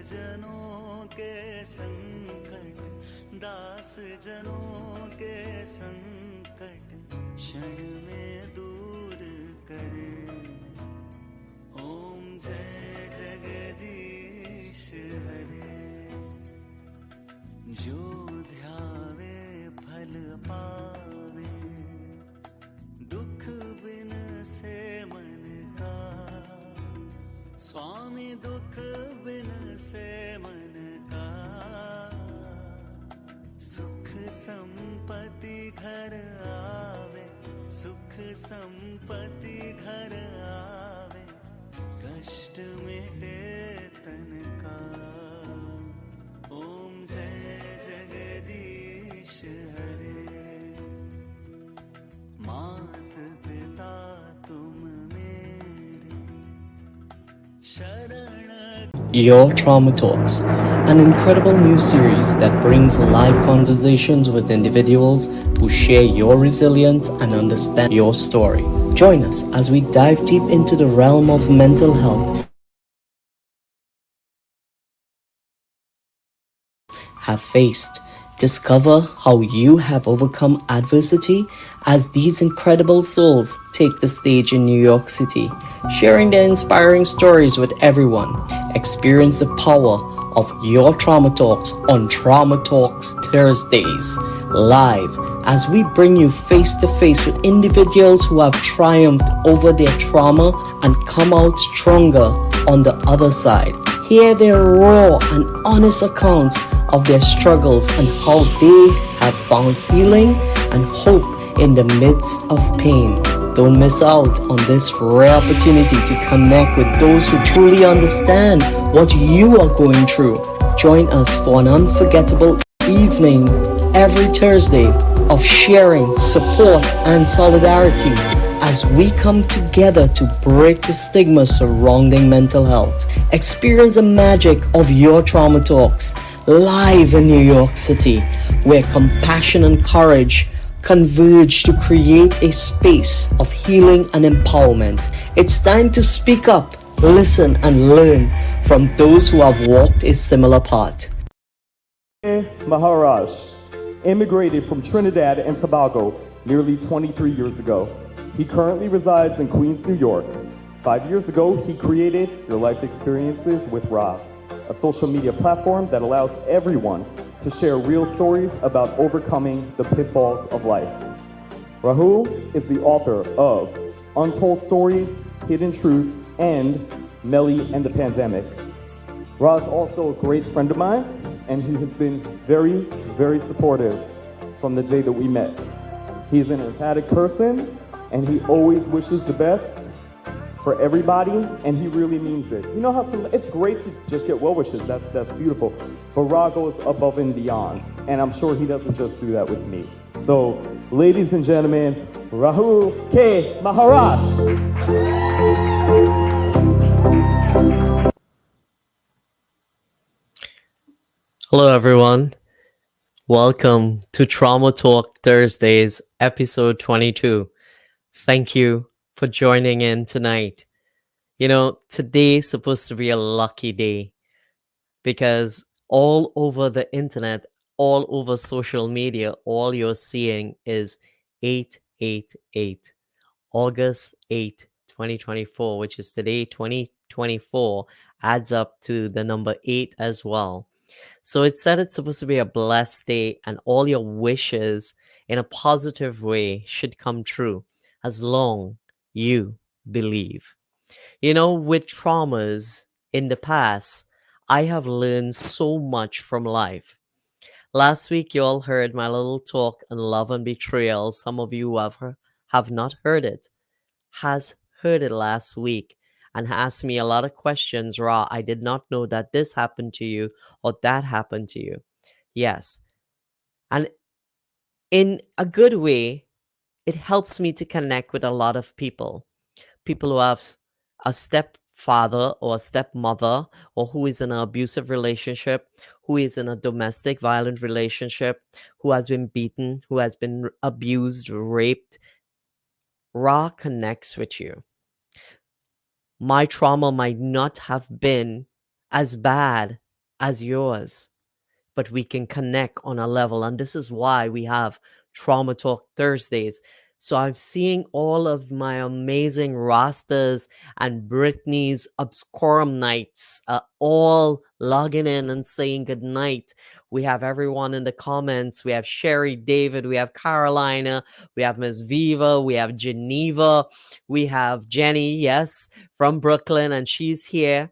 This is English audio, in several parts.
जनों के संकट, दास जनों के संकट क्षण में दूर करे। ओम जय जगदीश हरे। जो ध्यावे फल पावे, दुख बिन से मन का। स्वामी दुख बिन से मन का। सुख संपत्ति घर आवे, सुख संपत्ति घर आवे, कष्ट मिटे तन का। ओम जय जगदीश हरे। मात पिता तुम मेरे शरण। Your Trauma Talks, an incredible new series that brings live conversations with individuals who share your resilience and understand your story. Join us as we dive deep into the realm of mental health, have faced. Discover how you have overcome adversity as these incredible souls take the stage in New York City, sharing their inspiring stories with everyone. Experience the power of Your Trauma Talks on Trauma Talks Thursdays, live as we bring you face to face with individuals who have triumphed over their trauma and come out stronger on the other side. Hear their raw and honest accounts of their struggles and how they have found healing and hope in the midst of pain. Don't miss out on this rare opportunity to connect with those who truly understand what you are going through. Join us for an unforgettable evening every Thursday of sharing, support, and solidarity as we come together to break the stigma surrounding mental health. Experience the magic of Your Trauma Talks live in New York City, where compassion and courage converge to create a space of healing and empowerment. It's time to speak up, listen, and learn from those who have walked a similar path. Maharaj immigrated from Trinidad and Tobago nearly 23 years ago. He currently resides in Queens, New York. 5 years ago, he created Your Life Experiences with Ra, a social media platform that allows everyone to share real stories about overcoming the pitfalls of life. Rahul is the author of Untold Stories, Hidden Truths, and Melly and the Pandemic. Ra is also a great friend of mine, and he has been very, very supportive from the day that we met. He's an emphatic person, and he always wishes the best for everybody, and he really means it. You know how it's great to just get well wishes, that's beautiful. But Ra goes above and beyond, and I'm sure he doesn't just do that with me. So, ladies and gentlemen, Rahul K. Maharaj. Hello, everyone. Welcome to Trauma Talk Thursdays, episode 22. Thank you for joining in tonight. You know, today's supposed to be a lucky day because all over the internet, all over social media, all you're seeing is 888, August 8, 2024, which is today, 2024, adds up to the number 8 as well. So it said it's supposed to be a blessed day and all your wishes in a positive way should come true as long you believe. You know, with traumas in the past, I have learned so much from life. Last week, you all heard my little talk on love and betrayal. Some of you have not heard it, has heard it last week and asked me a lot of questions. Ra, I did not know that this happened to you or that happened to you. Yes. And in a good way, it helps me to connect with a lot of people who have a stepfather or a stepmother, or who is in an abusive relationship, who is in a domestic violent relationship, who has been beaten, who has been abused, raped. Ra connects with you. My trauma might not have been as bad as yours, but we can connect on a level. And this is why we have Trauma Talk Thursdays. So I'm seeing all of my amazing Rastas and Brittany's Obscurum Nights all logging in and saying good night. We have everyone in the comments. We have Sherry, David, we have Carolina, we have Miss Viva, we have Geneva, we have Jenny, yes, from Brooklyn, and she's here.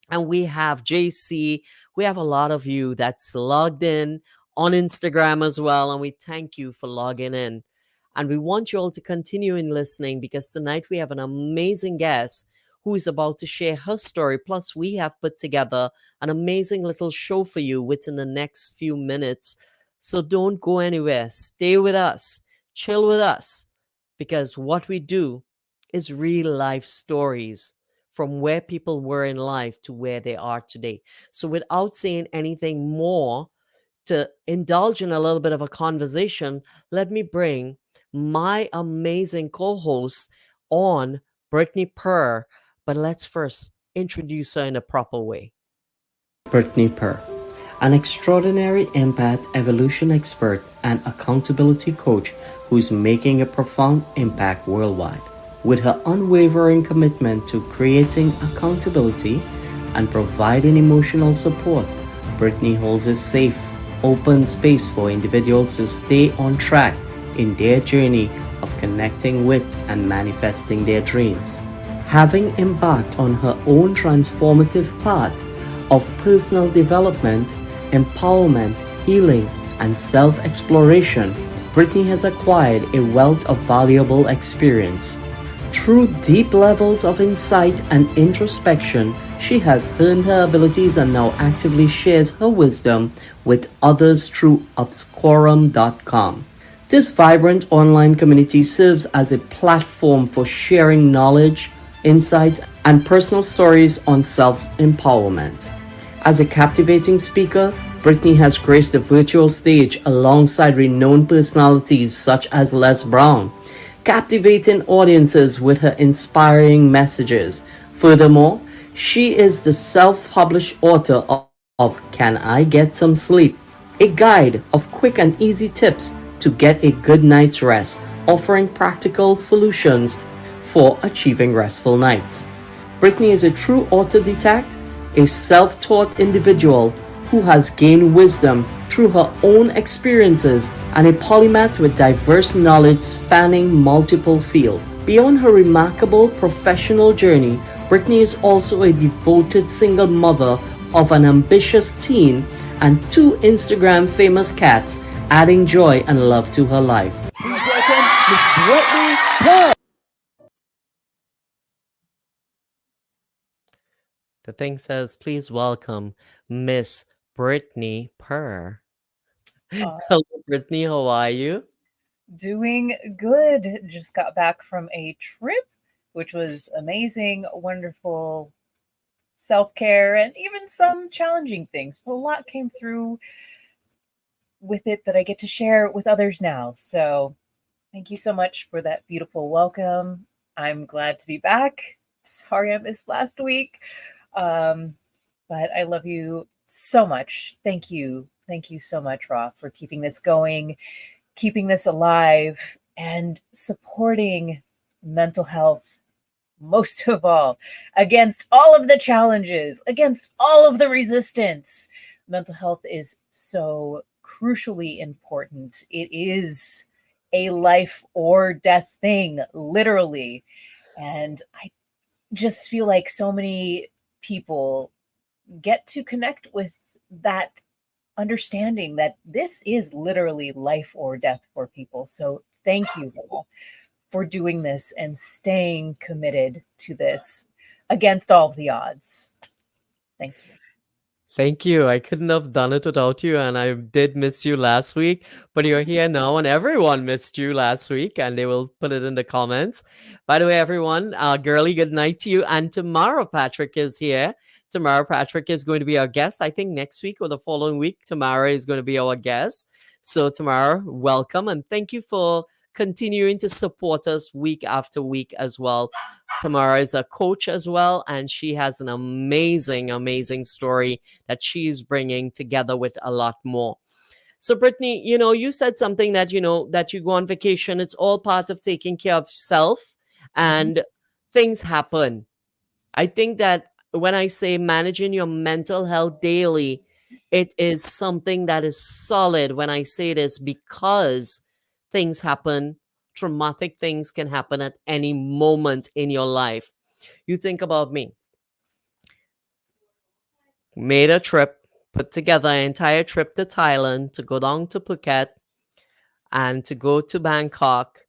And we have JC. We have a lot of you that's logged in on Instagram as well. And we thank you for logging in. And we want you all to continue in listening because tonight we have an amazing guest who is about to share her story. Plus, we have put together an amazing little show for you within the next few minutes. So don't go anywhere. Stay with us, chill with us, because what we do is real life stories from where people were in life to where they are today. So, without saying anything more, to indulge in a little bit of a conversation, let me bring my amazing co host on, Brittany Purr. But let's first introduce her in a proper way. Brittany Purr, an extraordinary impact evolution expert and accountability coach who's making a profound impact worldwide. With her unwavering commitment to creating accountability and providing emotional support, Brittany holds a safe, open space for individuals to stay on track in their journey of connecting with and manifesting their dreams. Having embarked on her own transformative path of personal development, empowerment, healing, and self-exploration, Brittany has acquired a wealth of valuable experience. Through deep levels of insight and introspection, she has honed her abilities and now actively shares her wisdom with others through obscurum.com. This vibrant online community serves as a platform for sharing knowledge, insights, and personal stories on self-empowerment. As a captivating speaker, Brittany has graced the virtual stage alongside renowned personalities such as Les Brown, captivating audiences with her inspiring messages. Furthermore, she is the self-published author of Can I Get Some Sleep? A guide of quick and easy tips to get a good night's rest, offering practical solutions for achieving restful nights. Brittany is a true autodidact, a self-taught individual who has gained wisdom through her own experiences and a polymath with diverse knowledge spanning multiple fields. Beyond her remarkable professional journey, Brittany is also a devoted single mother of an ambitious teen and 2 Instagram famous cats, adding joy and love to her life. The thing says, please welcome Miss Brittany Purr. Hello, Brittany. How are you? Doing good. Just got back from a trip, which was amazing, wonderful self-care, and even some challenging things. But a lot came through with it that I get to share with others now. So thank you so much for that beautiful welcome. I'm glad to be back. Sorry I missed last week. But I love you so much. Thank you. Thank you so much, Ra, for keeping this going, keeping this alive, and supporting mental health, most of all, against all of the challenges, against all of the resistance. Mental health is so crucially important. It is a life or death thing, literally. And I just feel like so many people get to connect with that understanding that this is literally life or death for people. So thank you for doing this and staying committed to this against all of the odds. Thank you. Thank you. I couldn't have done it without you, and I did miss you last week, but you're here now, and everyone missed you last week, and they will put it in the comments. By the way, everyone, girly, good night to you. And tomorrow, Patrick is here. Tomorrow, Patrick is going to be our guest. I think next week or the following week, tomorrow is going to be our guest. So tomorrow, welcome, and thank you for continuing to support us week after week as well. Tamara is a coach as well, and she has an amazing, amazing story that she's bringing together with a lot more. So, Brittany, you said something that, that you go on vacation. It's all part of taking care of self, Mhm. and things happen. I think that when I say managing your mental health daily, it is something that is solid when I say this, because things happen. Traumatic things can happen at any moment in your life. You think about me. Made a trip, put together an entire trip to Thailand, to go down to Phuket and to go to Bangkok.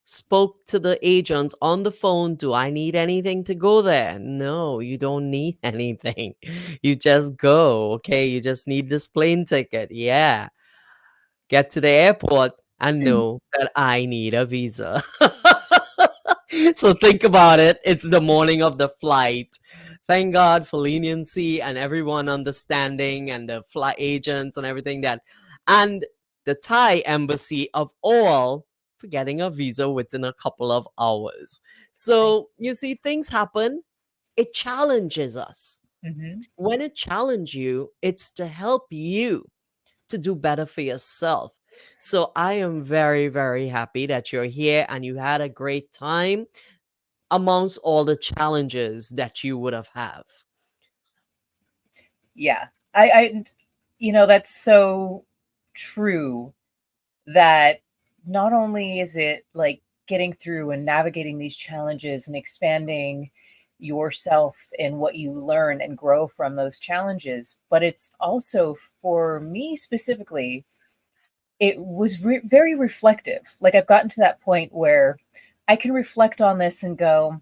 Spoke to the agent on the phone. Do I need anything to go there? No, you don't need anything. You just go, okay? You just need this plane ticket. Yeah. Get to the airport and know that I need a visa. So think about it. It's the morning of the flight. Thank God for leniency and everyone understanding, and the flight agents and everything that, and the Thai embassy of all, for getting a visa within a couple of hours. So you see, things happen. It challenges us. Mhm. When it challenges you, it's to help you to do better for yourself. So I am very, very happy that you're here and you had a great time amongst all the challenges that you would have had. Yeah. That's so true, that not only is it like getting through and navigating these challenges and expanding yourself and what you learn and grow from those challenges, but it's also, for me specifically, it was very reflective. Like, I've gotten to that point where I can reflect on this and go,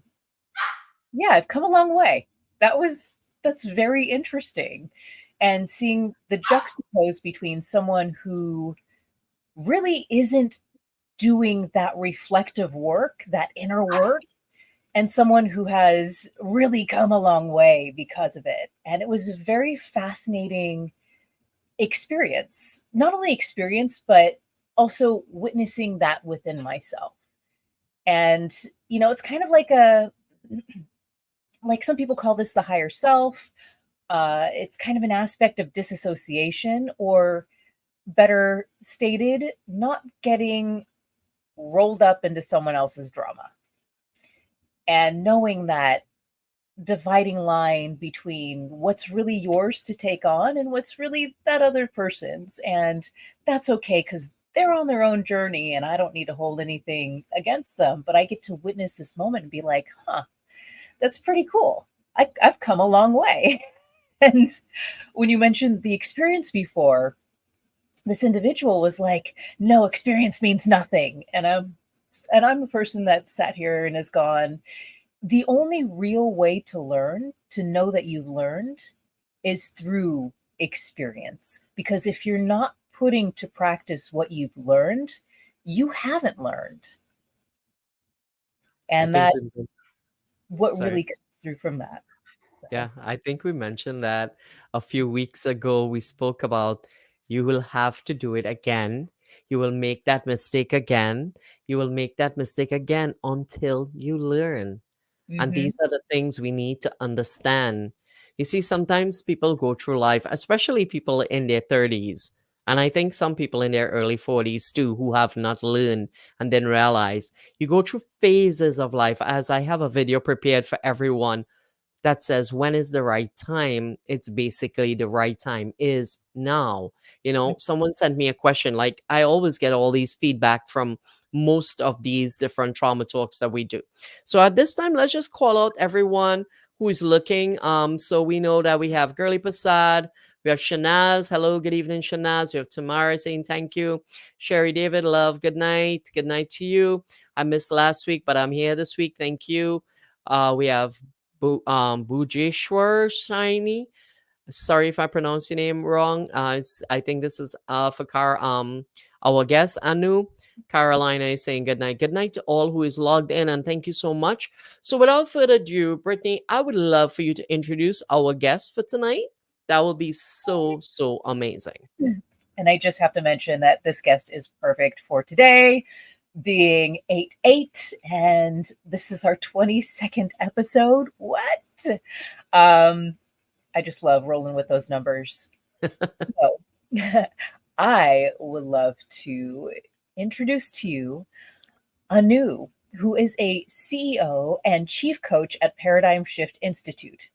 yeah, I've come a long way. That's very interesting. And seeing the juxtapose between someone who really isn't doing that reflective work, that inner work, and someone who has really come a long way because of it. And it was a very fascinating experience. Not only experience, but also witnessing that within myself. And, it's kind of like like some people call this the higher self. It's kind of an aspect of disassociation, or better stated, not getting rolled up into someone else's drama, and knowing that dividing line between what's really yours to take on and what's really that other person's. And that's okay, because they're on their own journey and I don't need to hold anything against them. But I get to witness this moment and be like, huh, that's pretty cool. I've come a long way. And when you mentioned the experience before, this individual was like, no, experience means nothing. And I'm a person that sat here and has gone, the only real way to learn, to know that you've learned, is through experience. Because if you're not putting to practice what you've learned, you haven't learned. I And think that we, what sorry. really comes through from that. So, Yeah, I think we mentioned that a few weeks ago. We spoke about you will have to do it again. You will make that mistake again. You will make that mistake again until you learn. And mhm. these are the things we need to understand. You see, sometimes people go through life, especially people in their 30s. And I think some people in their early 40s too, who have not learned and then realize you go through phases of life. As I have a video prepared for everyone that says when is the right time, it's basically the right time is now. Someone sent me a question. Like, I always get all these feedback from most of these different trauma talks that we do. So at this time, let's just call out everyone who is looking. So we know that we have Girly Prasad, we have Shanaz. Hello, good evening, Shanaz. We have Tamara saying thank you. Sherry David, love, good night. Good night to you. I missed last week, but I'm here this week. Thank you. We have Bujeshwar Saini. Sorry if I pronounce your name wrong. I think this is for our guest Anu. Carolina is saying good night. Good night to all who is logged in, and thank you so much. So without further ado, Brittany, I would love for you to introduce our guest for tonight. That would be so amazing. And I just have to mention that this guest is perfect for today. being 8-8, and this is our 22nd episode. What? Um, I just love rolling with those numbers. So, I would love to introduce to you Anu, who is a CEO and chief coach at Paradigm Shift Institute.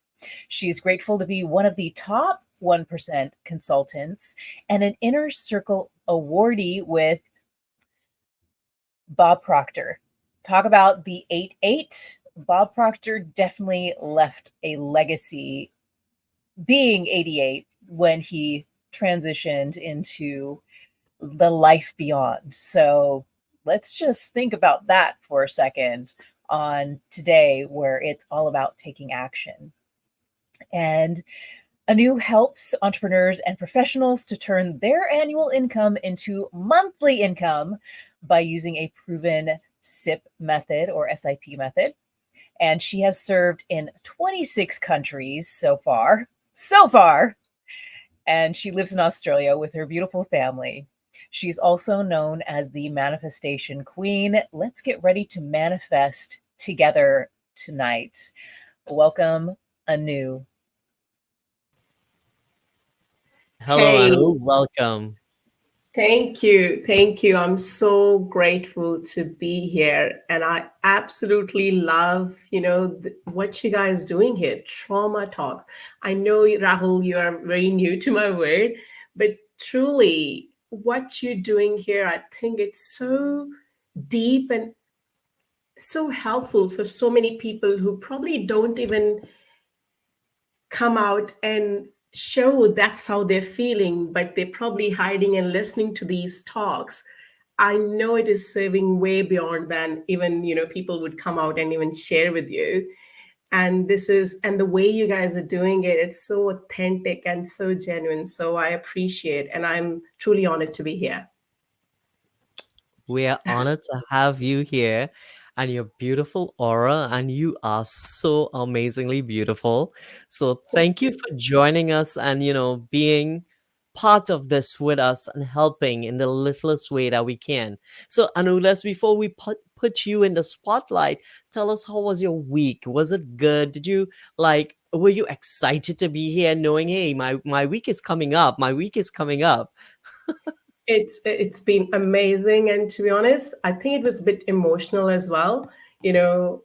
She's grateful to be one of the top 1% consultants and an Inner Circle awardee with Bob Proctor. Talk about the 8-8. Bob Proctor definitely left a legacy being 88 when he transitioned into the life beyond. So let's just think about that for a second on today, where it's all about taking action. And Anu helps entrepreneurs and professionals to turn their annual income into monthly income by using a proven SIP method or SIP method. And she has served in 26 countries so far. And she lives in Australia with her beautiful family. She's also known as the Manifestation Queen. Let's get ready to manifest together tonight. Welcome, Anu. Hello, Hey, Anu. Welcome. thank you. Thank you. I'm so grateful to be here. And I absolutely love, what you guys doing here, Trauma Talks. I know, Rahul, you are very new to my word, but truly what you're doing here, I think it's so deep and so helpful for so many people who probably don't even come out and show that's how they're feeling, but they're probably hiding and listening to these talks. I know it is serving way beyond than even, people would come out and even share with you. And the way you guys are doing it, it's so authentic and so genuine. So I appreciate, and I'm truly honored to be here. We are honored to have you here and your beautiful aura, and you are so amazingly beautiful. So thank you for joining us and being part of this with us and helping in the littlest way that we can. So Anulas, before we put you in the spotlight, tell us, how was your week? Was it good? Did you were you excited to be here knowing, hey, my week is coming up. My week is coming up. It's been amazing, and to be honest, I think it was a bit emotional as well. You know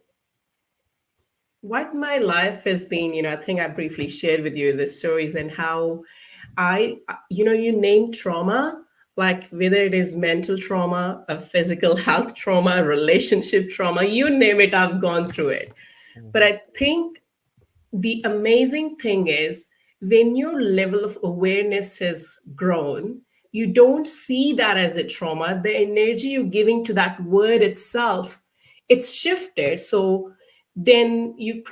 what my life has been. I think I briefly shared with you the stories and how you name trauma, like whether it is mental trauma, a physical health trauma, relationship trauma, you name it, I've gone through it. But Mhm. I think the amazing thing is when your level of awareness has grown, you don't see that as a trauma. The energy you're giving to that word itself, it's shifted. So then you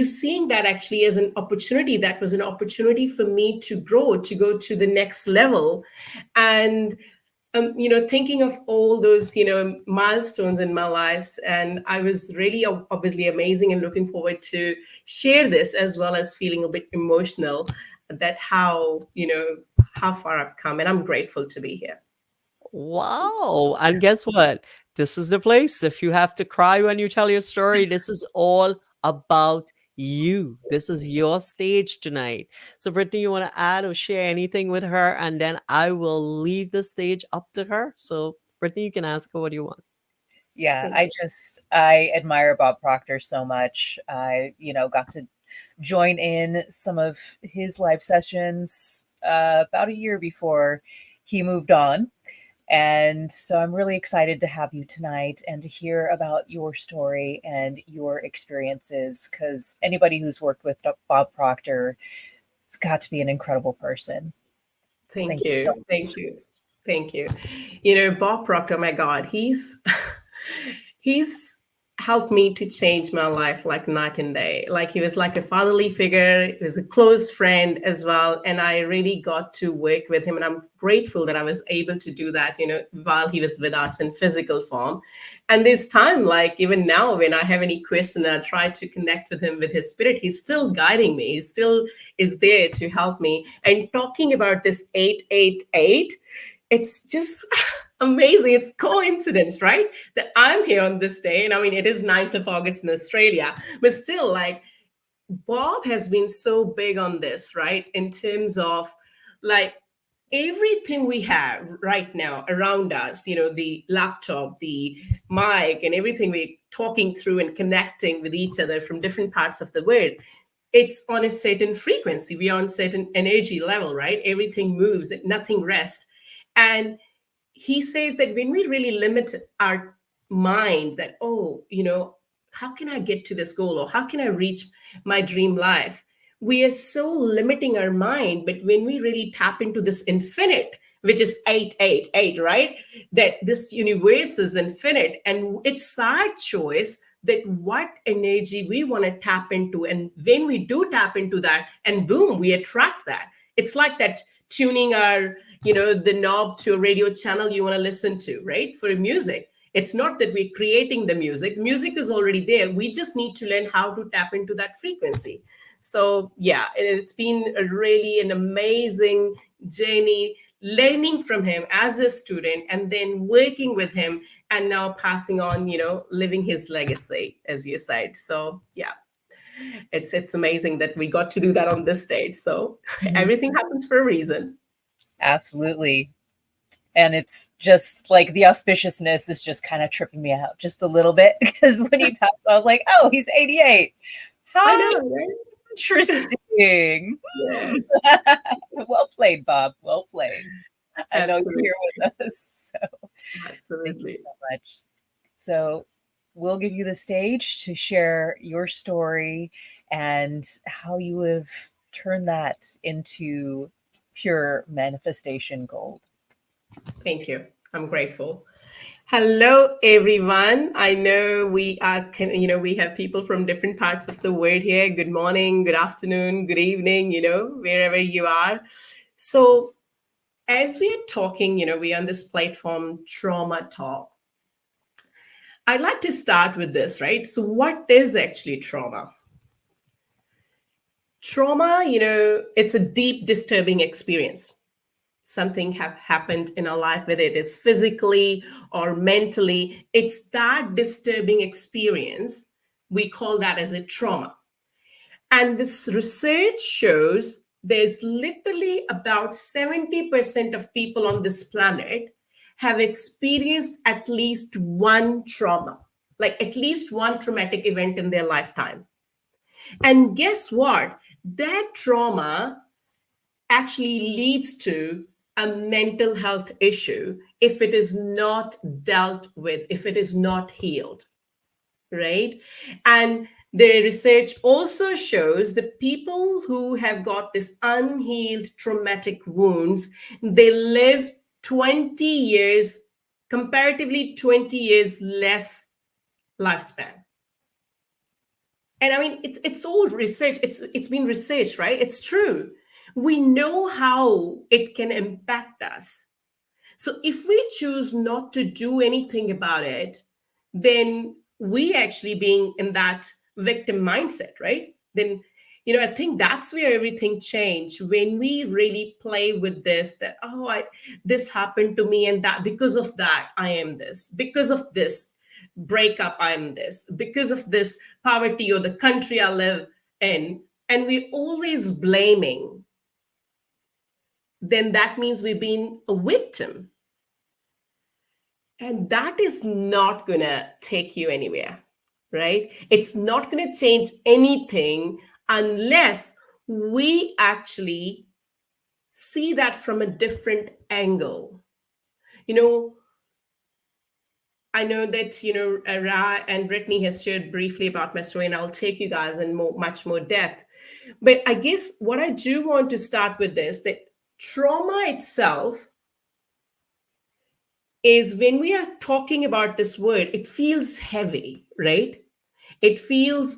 seeing that actually as an opportunity. That was an opportunity for me to grow, to go to the next level. And thinking of all those, milestones in my lives, and I was really obviously amazing and looking forward to share this, as well as feeling a bit emotional that how far I've come, and I'm grateful to be here. Wow. And guess what? This is the place. If you have to cry when you tell your story, this is all about you. This is your stage tonight. So, Brittany, you want to add or share anything with her? And then I will leave the stage up to her. So, Brittany, you can ask her what you want. Yeah, Thank I admire Bob Proctor so much. I, got to join in some of his live sessions about a year before he moved on. And so I'm really excited to have you tonight and to hear about your story and your experiences, because anybody who's worked with Bob Proctor, it's got to be an incredible person. thank Thank you so you, much. thank you, thank you. Bob Proctor, my God, he's helped me to change my life like night and day. Like, he was like a fatherly figure. He was a close friend as well, and I really got to work with him, and I'm grateful that I was able to do that, while he was with us in physical form. And this time, like even now, when I have any question, I try to connect with him, with his spirit, he's still guiding me. He still is there to help me. And talking about this 888, it's just amazing. It's coincidence, right? That I'm here on this day. And I mean, it is 9th of August in Australia, but still, like, Bob has been so big on this, right? In terms of like everything we have right now around us, the laptop, the mic, and everything we're talking through and connecting with each other from different parts of the world, it's on a certain frequency. We're on certain energy level, right? Everything moves, nothing rests. And he says that when we really limit our mind, that, oh, how can I get to this goal, or how can I reach my dream life? We are so limiting our mind. But when we really tap into this infinite, which is 888, right? That this universe is infinite, and it's our choice that what energy we want to tap into. And when we do tap into that, and boom, we attract that. It's like that tuning our, the knob to a radio channel you want to listen to, right? For music. It's not that we're creating the music. Music is already there. We just need to learn how to tap into that frequency. So yeah, it's been really an amazing journey, learning from him as a student, and then working with him, and now passing on, living his legacy, as you said. So yeah, it's amazing that we got to do that on this stage. So everything happens for a reason. Absolutely. And it's just like the auspiciousness is just kind of tripping me out just a little bit, because when he passed, I was like, oh, he's 88. How I know, right? interesting. Yes. Well played, Bob. Well played. I know Absolutely. you're here with us. So Absolutely. thank you so much. So we'll give you the stage to share your story and how you have turned that into pure manifestation gold. Thank you. I'm grateful. Hello, everyone. I know we have people from different parts of the world here. Good morning, good afternoon, good evening, wherever you are. So as we are talking, we're on this platform, Trauma Talk. I'd like to start with this, right? So what is actually trauma? Trauma, it's a deep, disturbing experience. Something have happened in our life, whether it is physically or mentally. It's that disturbing experience. We call that as a trauma. And this research shows there's literally about 70% of people on this planet have experienced at least one trauma, like at least one traumatic event in their lifetime. And guess what? That trauma actually leads to a mental health issue if it is not dealt with, if it is not healed, right? And the research also shows that people who have got this unhealed traumatic wounds, they live 20 years, comparatively 20 years less lifespan. And I mean, it's all research. It's been researched, right? It's true. We know how it can impact us. So if we choose not to do anything about it, then we actually being in that victim mindset, right? Then, I think that's where everything changed when we really play with this, that, this happened to me, and that because of that, I am this. Because of this breakup, I'm this. Because of this poverty or the country I live in, and we're always blaming, then that means we've been a victim. And that is not going to take you anywhere, right? It's not going to change anything unless we actually see that from a different angle. I know that, Ra and Brittany has shared briefly about my story, and I'll take you guys in much more depth. But I guess what I do want to start with is that trauma itself is, when we are talking about this word, it feels heavy, right? It feels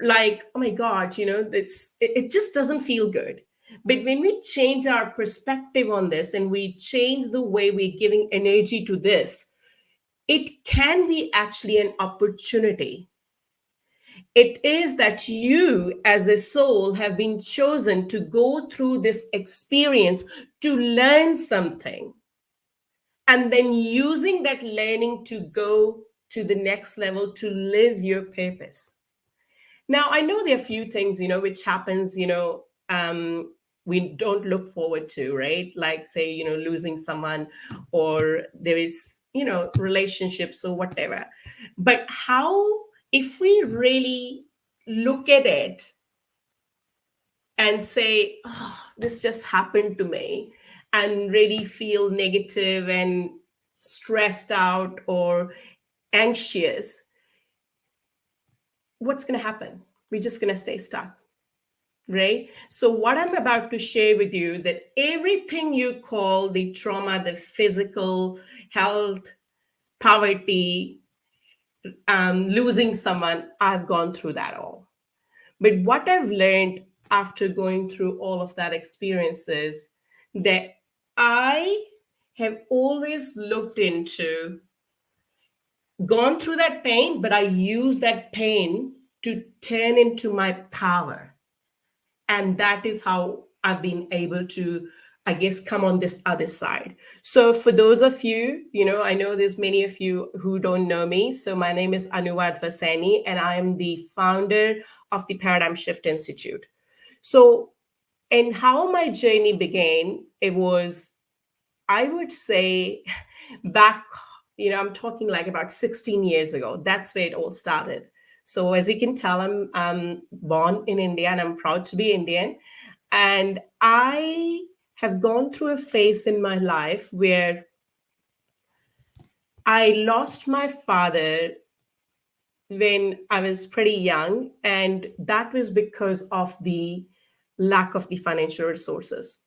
like, oh my God, it just doesn't feel good. But when we change our perspective on this and we change the way we're giving energy to this, it can be actually an opportunity. It is that you as a soul have been chosen to go through this experience to learn something. and then using that learning to go to the next level to live your purpose. Now, I know there are a few things, which happens, we don't look forward to, right? Like, say, losing someone, or there is, relationships or whatever. But how, if we really look at it and say, oh, this just happened to me, and really feel negative and stressed out or anxious, what's going to happen? We're just going to stay stuck, right? So what I'm about to share with you, that everything you call the trauma, the physical health, poverty, losing someone, I've gone through that all. But what I've learned after going through all of that experiences, that I have always looked into, gone through that pain, but I use that pain to turn into my power. And that is how I've been able to, I guess, come on this other side. So for those of you, I know there's many of you who don't know me. So my name is Wadhwa Saini, and I am the founder of the Paradigm Shift Institute. So, and how my journey began, it was, I would say, back, I'm talking like about 16 years ago. That's where it all started. So as you can tell, I'm born in India and I'm proud to be Indian. And I have gone through a phase in my life where I lost my father when I was pretty young. And that was because of the lack of the financial resources.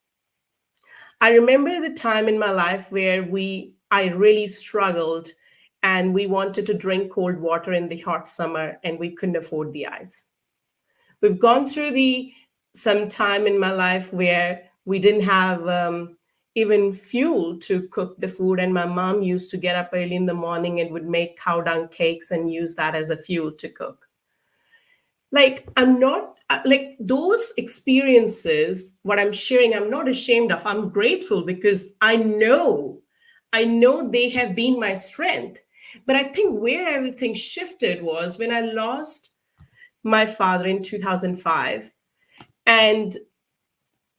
I remember the time in my life where I really struggled, and we wanted to drink cold water in the hot summer and we couldn't afford the ice. We've gone through some time in my life where we didn't have even fuel to cook the food, and my mom used to get up early in the morning and would make cow dung cakes and use that as a fuel to cook. Like, I'm not like those experiences, what I'm sharing, I'm not ashamed of. I'm grateful because I know they have been my strength. But I think where everything shifted was when I lost my father in 2005. And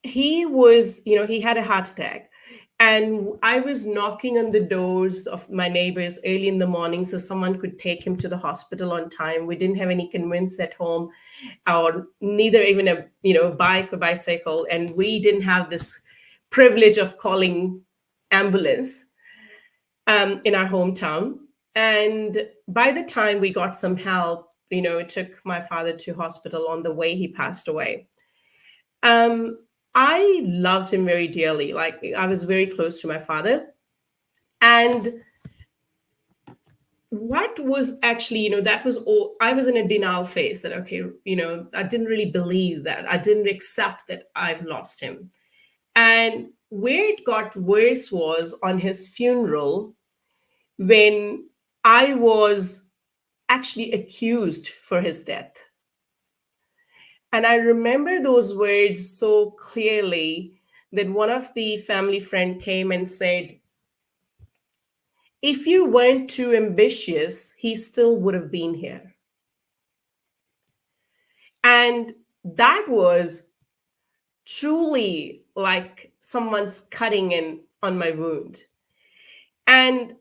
he was, he had a heart attack. And I was knocking on the doors of my neighbors early in the morning so someone could take him to the hospital on time. We didn't have any conveyance at home, or neither even a bike or bicycle. And we didn't have this privilege of calling ambulance in our hometown. And by the time we got some help, it took my father to hospital. On the way, he passed away. I loved him very dearly. Like, I was very close to my father. And what was actually, that was all, I was in a denial phase that, okay, I didn't really believe that. I didn't accept that I've lost him. And where it got worse was on his funeral, when I was actually accused for his death. And I remember those words so clearly, that one of the family friend came and said, if you weren't too ambitious, he still would have been here. And that was truly like someone's cutting in on my wound. And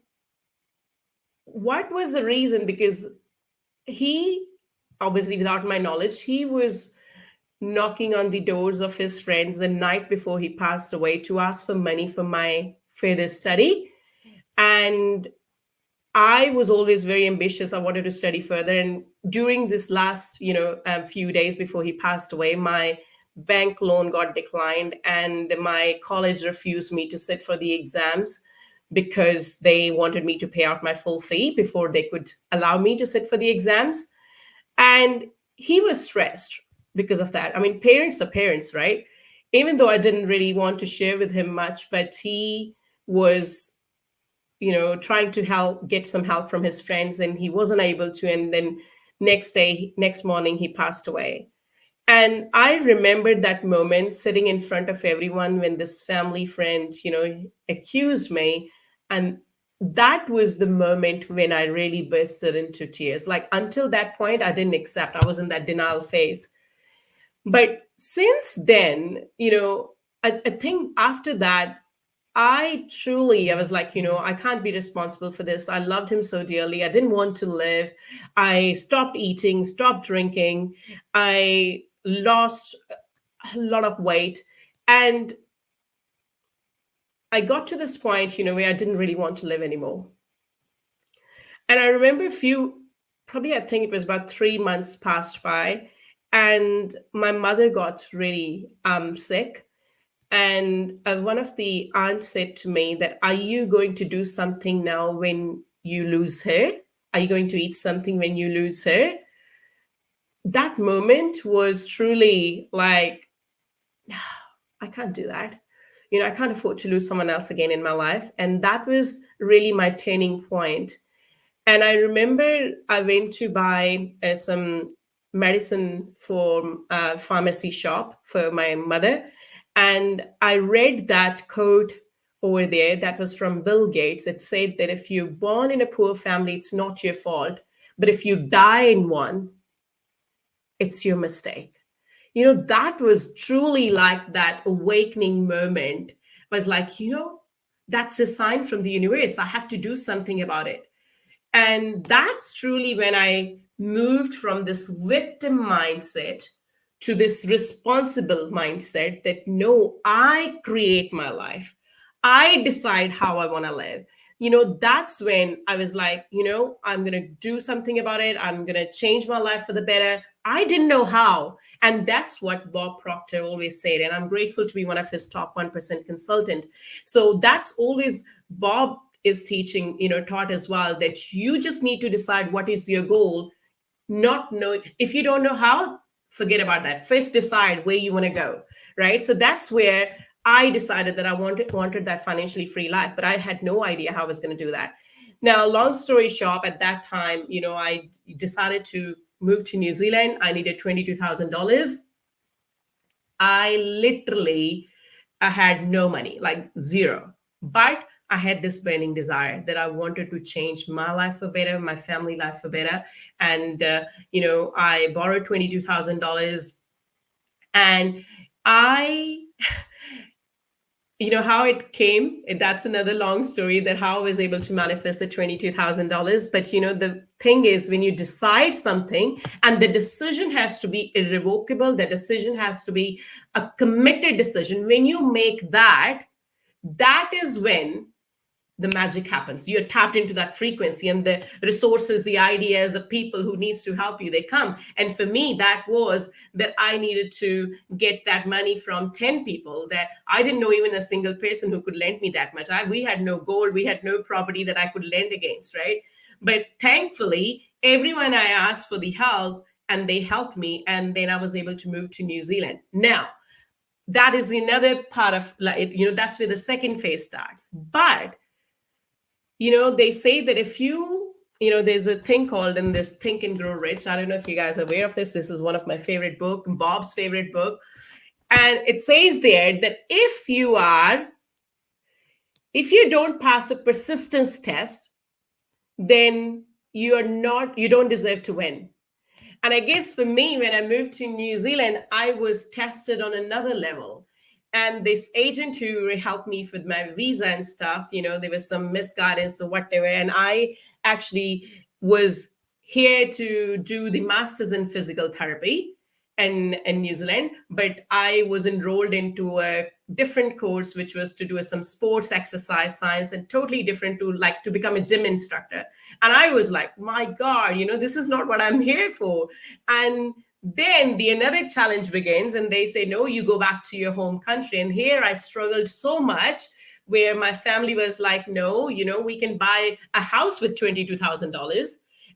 what was the reason? Because he, obviously without my knowledge, he was knocking on the doors of his friends the night before he passed away to ask for money for my further study. And I was always very ambitious. I wanted to study further. And during this last, few days before he passed away, my bank loan got declined and my college refused me to sit for the exams because they wanted me to pay out my full fee before they could allow me to sit for the exams. And he was stressed because of that. I mean, parents are parents, right? Even though I didn't really want to share with him much, but he was, trying to get some help from his friends, and he wasn't able to. And then next morning, he passed away. And I remembered that moment sitting in front of everyone when this family friend, accused me. And that was the moment when I really bursted into tears. Like until that point, I didn't accept. I was in that denial phase. But since then, I think after that, I was like, I can't be responsible for this. I loved him so dearly. I didn't want to live. I stopped eating, stopped drinking. I lost a lot of weight. And I got to this point, where I didn't really want to live anymore. And I remember probably I think it was about 3 months passed by, and my mother got really sick. And one of the aunts said to me that, are you going to do something now when you lose her? Are you going to eat something when you lose her? That moment was truly like, I can't do that. I can't afford to lose someone else again in my life. And that was really my turning point. And I remember I went to buy some medicine from a pharmacy shop for my mother. And I read that quote over there that was from Bill Gates. It said that if you're born in a poor family, it's not your fault. But if you die in one, it's your mistake. That was truly like that awakening moment. It was like, that's a sign from the universe. I have to do something about it. And that's truly when I moved from this victim mindset to this responsible mindset that no, I create my life. I decide how I want to live. That's when I was like, I'm going to do something about it. I'm going to change my life for the better. I didn't know how. And that's what Bob Proctor always said. And I'm grateful to be one of his top 1% consultant. So that's always Bob is teaching, taught as well, that you just need to decide what is your goal, not knowing. If you don't know how, forget about that. First decide where you want to go, right? So that's where I decided that I wanted that financially free life, but I had no idea how I was going to do that. Now, long story short, at that time, I decided to move to New Zealand. I needed $22,000. I had no money, like zero. But I had this burning desire that I wanted to change my life for better, my family life for better. And, I borrowed $22,000. And how it came, that's another long story, that how I was able to manifest the $22,000. But, the thing is, when you decide something and the decision has to be irrevocable, the decision has to be a committed decision. When you make that is when the magic happens. You're tapped into that frequency, and the resources, the ideas, the people who needs to help you, they come. And for me, that was that I needed to get that money from 10 people that I didn't know even a single person who could lend me that much. We had no gold, we had no property that I could lend against, right? But thankfully, everyone I asked for the help, and they helped me. And then I was able to move to New Zealand. Now, that is another part of, that's where the second phase starts. But they say that if there's a thing called in this Think and Grow Rich. I don't know if you guys are aware of this. This is one of my favorite book, Bob's favorite book. And it says there that if you don't pass a persistence test, then you don't deserve to win. And I guess for me, when I moved to New Zealand, I was tested on another level. And this agent who helped me with my visa and stuff, there was some misguidance or whatever. And I actually was here to do the master's in physical therapy in New Zealand, but I was enrolled into a different course, which was to do some sports exercise science, and totally different to become a gym instructor. And I was like, my God, this is not what I'm here for. And then another challenge begins, and they say, no, you go back to your home country. And here I struggled so much, where my family was like, no, we can buy a house with $22,000.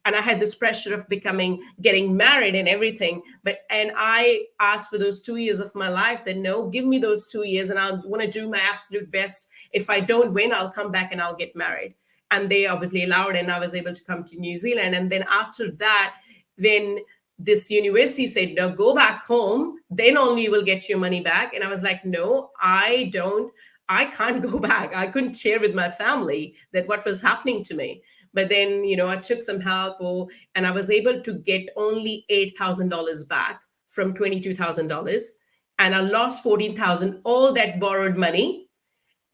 And I had this pressure of getting married and everything. And I asked for those 2 years of my life, that no, give me those 2 years and I want to do my absolute best. If I don't win, I'll come back and I'll get married. And they obviously allowed, and I was able to come to New Zealand. And then after that, when this university said, no, go back home, then only you will get your money back. And I was like, no, I don't. I can't go back. I couldn't share with my family that what was happening to me. But then, I took some help, and I was able to get only $8,000 back from $22,000. And I lost 14,000, all that borrowed money.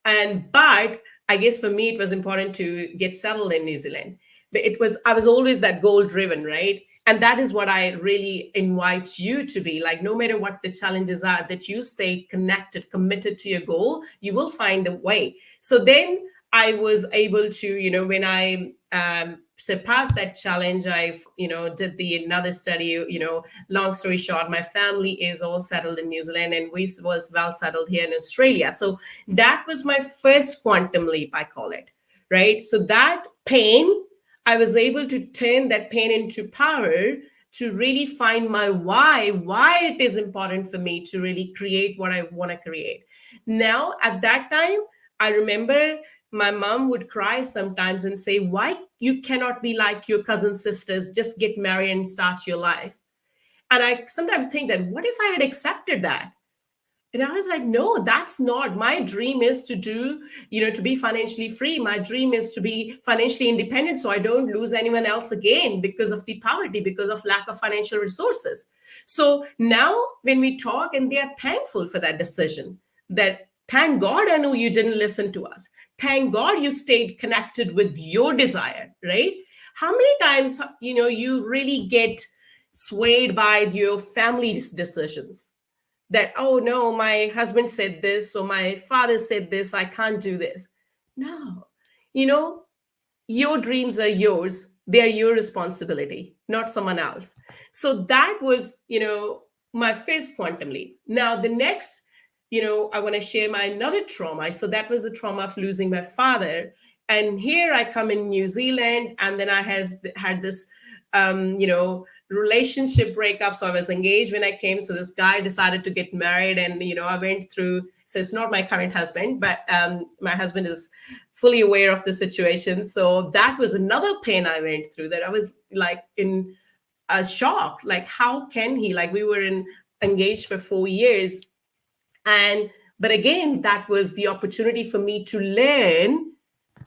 But I guess for me, it was important to get settled in New Zealand. But I was always that goal driven, right? And that is what I really invite you to be like, no matter what the challenges are, that you stay connected, committed to your goal, you will find a way. So then I was able to, when I surpassed that challenge, I, did another study, long story short, my family is all settled in New Zealand and we was well settled here in Australia. So that was my first quantum leap, I call it, right? So that pain, I was able to turn that pain into power to really find my why it is important for me to really create what I want to create. Now, at that time, I remember my mom would cry sometimes and say, why you cannot be like your cousin sisters, just get married and start your life. And I sometimes think that, what if I had accepted that? And I was like, no, that's not. My dream is to to be financially free. My dream is to be financially independent so I don't lose anyone else again because of the poverty, because of lack of financial resources. So now when we talk, and they are thankful for that decision, that thank God, Anu, you didn't listen to us. Thank God you stayed connected with your desire, right? How many times, you really get swayed by your family's decisions? That, oh no, my husband said this, or my father said this, I can't do this. No, your dreams are yours. They are your responsibility, not someone else. So that was, my first quantum leap. Now, the next, I want to share my another trauma. So that was the trauma of losing my father. And here I come in New Zealand, and then I had this, relationship breakup. So I was engaged when I came. So this guy decided to get married, and I went through. So it's not my current husband, but my husband is fully aware of the situation. So that was another pain I went through. That I was like in a shock. Like, how can he? Like, we were engaged for 4 years, but again, that was the opportunity for me to learn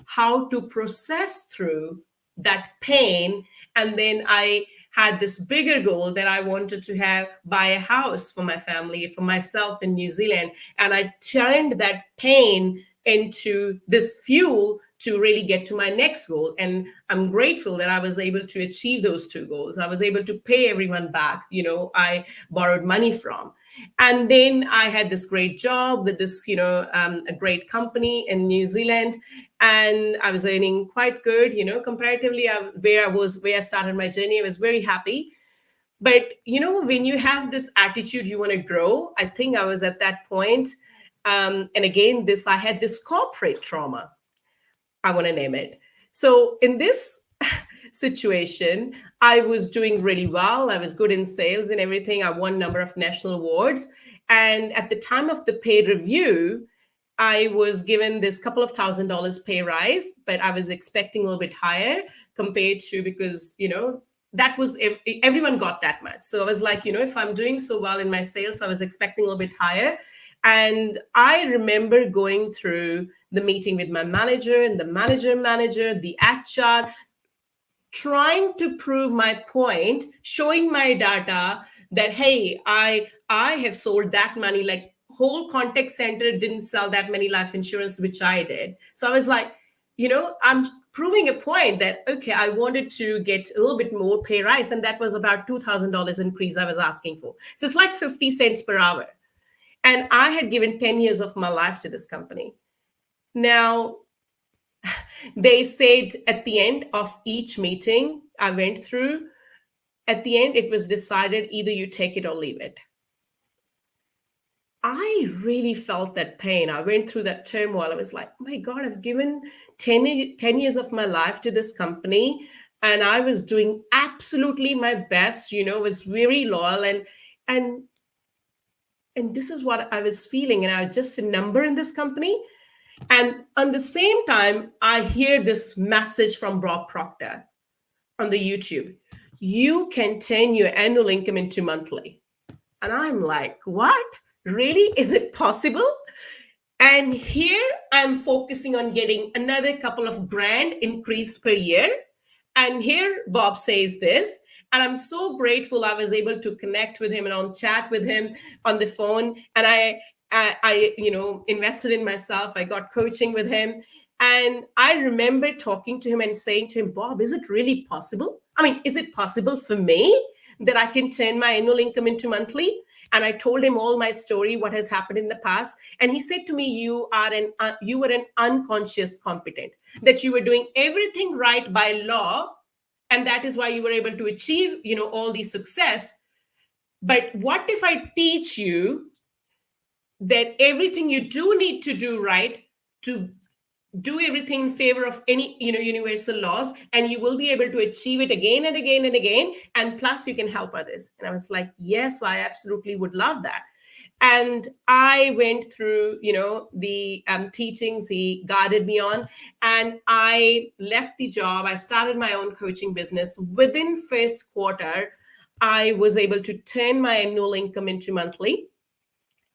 how to process through that pain. And then I had this bigger goal that I wanted to buy a house for my family, for myself in New Zealand. And I turned that pain into this fuel to really get to my next goal. And I'm grateful that I was able to achieve those two goals. I was able to pay everyone back, I borrowed money from. And then I had this great job with this, a great company in New Zealand. And I was earning quite good, comparatively where I started my journey. I was very happy. But, when you have this attitude, you want to grow. I think I was at that point. And again, I had this corporate trauma. I want to name it. So in this situation, I was doing really well. I was good in sales and everything. I won a number of national awards. And at the time of the pay review, I was given this couple of $1,000 pay rise, but I was expecting a little bit higher compared to, because, that was, everyone got that much. So I was like, if I'm doing so well in my sales, I was expecting a little bit higher. And I remember going through the meeting with my manager and the manager, the HR, trying to prove my point, showing my data that, hey, I have sold that money, like whole contact center didn't sell that many life insurance, which I did. So I was like, I'm proving a point that, okay, I wanted to get a little bit more pay rise. And that was about $2,000 increase I was asking for. So it's like 50 cents per hour. And I had given 10 years of my life to this company. Now, they said at the end of each meeting I went through, at the end, it was decided either you take it or leave it. I really felt that pain. I went through that turmoil. I was like, oh my God, I've given 10 years of my life to this company, and I was doing absolutely my best, was very loyal, and this is what I was feeling. And I was just a number in this company. And on the same time, I hear this message from Bob Proctor on the YouTube. You can turn your annual income into monthly. And I'm like, what? Really? Is it possible? And here I'm focusing on getting another couple of grand increase per year. And here Bob says this. And I'm so grateful I was able to connect with him and on chat with him on the phone. And I invested in myself. I got coaching with him. And I remember talking to him and saying to him, Bob, is it really possible? I mean, is it possible for me that I can turn my annual income into monthly? And I told him all my story, what has happened in the past. And he said to me, you were an unconscious competent, that you were doing everything right by law. And that is why you were able to achieve, all the success. But what if I teach you that everything you do need to do right to do everything in favor of any universal laws, and you will be able to achieve it again and again and again, and plus you can help others. And I was like, yes, I absolutely would love that. And I went through the teachings he guided me on, and I left the job. I started my own coaching business. Within first quarter, I was able to turn my annual income into monthly.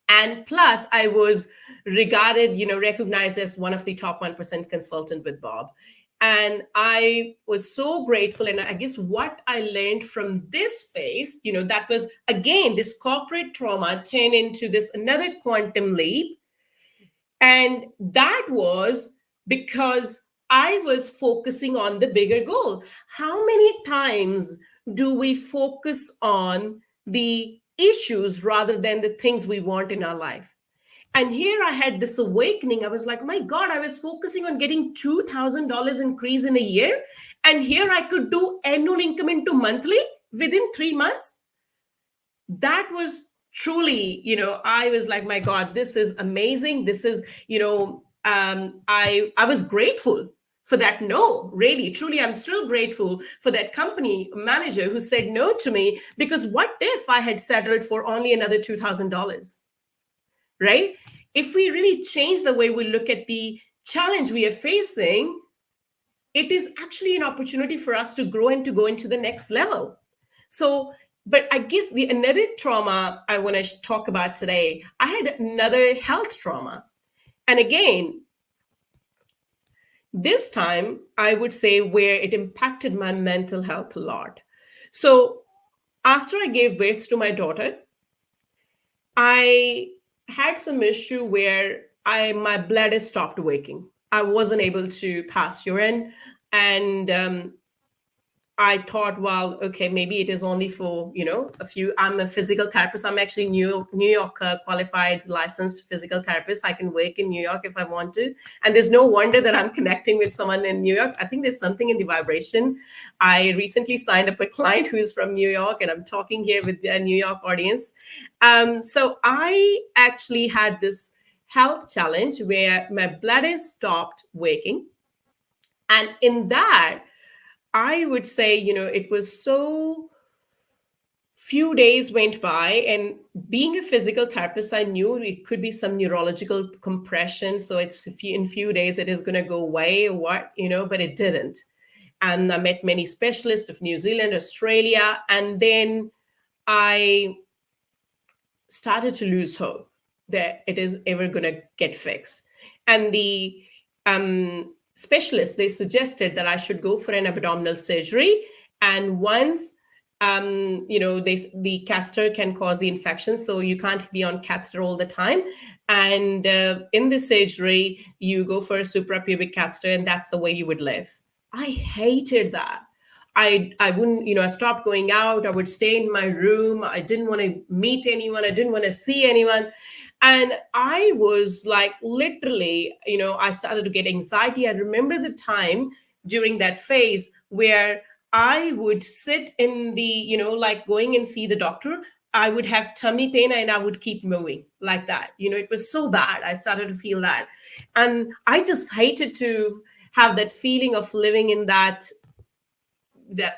And plus, I was recognized as one of the top 1% consultant with Bob. And I was so grateful. And I guess what I learned from this phase, that was, again, this corporate trauma turned into this another quantum leap. And that was because I was focusing on the bigger goal. How many times do we focus on the issues rather than the things we want in our life? And here I had this awakening. I was like, my God, I was focusing on getting $2,000 increase in a year. And here I could do annual income into monthly within 3 months. That was truly, I was like, my God, this is amazing. This is, I was grateful for that. No, really, truly, I'm still grateful for that company manager who said no to me, because what if I had settled for only another $2,000, right? If we really change the way we look at the challenge we are facing, it is actually an opportunity for us to grow and to go into the next level. So, but I guess another trauma I want to talk about today, I had another health trauma. And again, this time I would say where it impacted my mental health a lot. So after I gave birth to my daughter, I had some issue where my bladder stopped working. I wasn't able to pass urine, and I thought, well, okay, maybe it is only for, a few. I'm a physical therapist. I'm actually New York qualified licensed physical therapist. I can work in New York if I want to. And there's no wonder that I'm connecting with someone in New York. I think there's something in the vibration. I recently signed up a client who is from New York, and I'm talking here with the New York audience. So I actually had this health challenge where my bladder stopped working. And in that, I would say, it was so few days went by, and being a physical therapist, I knew it could be some neurological compression. So it's in few days it is going to go away or what, but it didn't. And I met many specialists of New Zealand, Australia, and then I started to lose hope that it is ever going to get fixed. And the specialists, they suggested that I should go for an abdominal surgery. And once, the catheter can cause the infection, so you can't be on catheter all the time. And in the surgery, you go for a suprapubic catheter, and that's the way you would live. I hated that. I wouldn't, I stopped going out. I would stay in my room. I didn't want to meet anyone. I didn't want to see anyone. And I was like, literally, I started to get anxiety. I remember the time during that phase where I would sit in the, like going and see the doctor. I would have tummy pain and I would keep moving like that. It was so bad. I started to feel that. And I just hated to have that feeling of living in that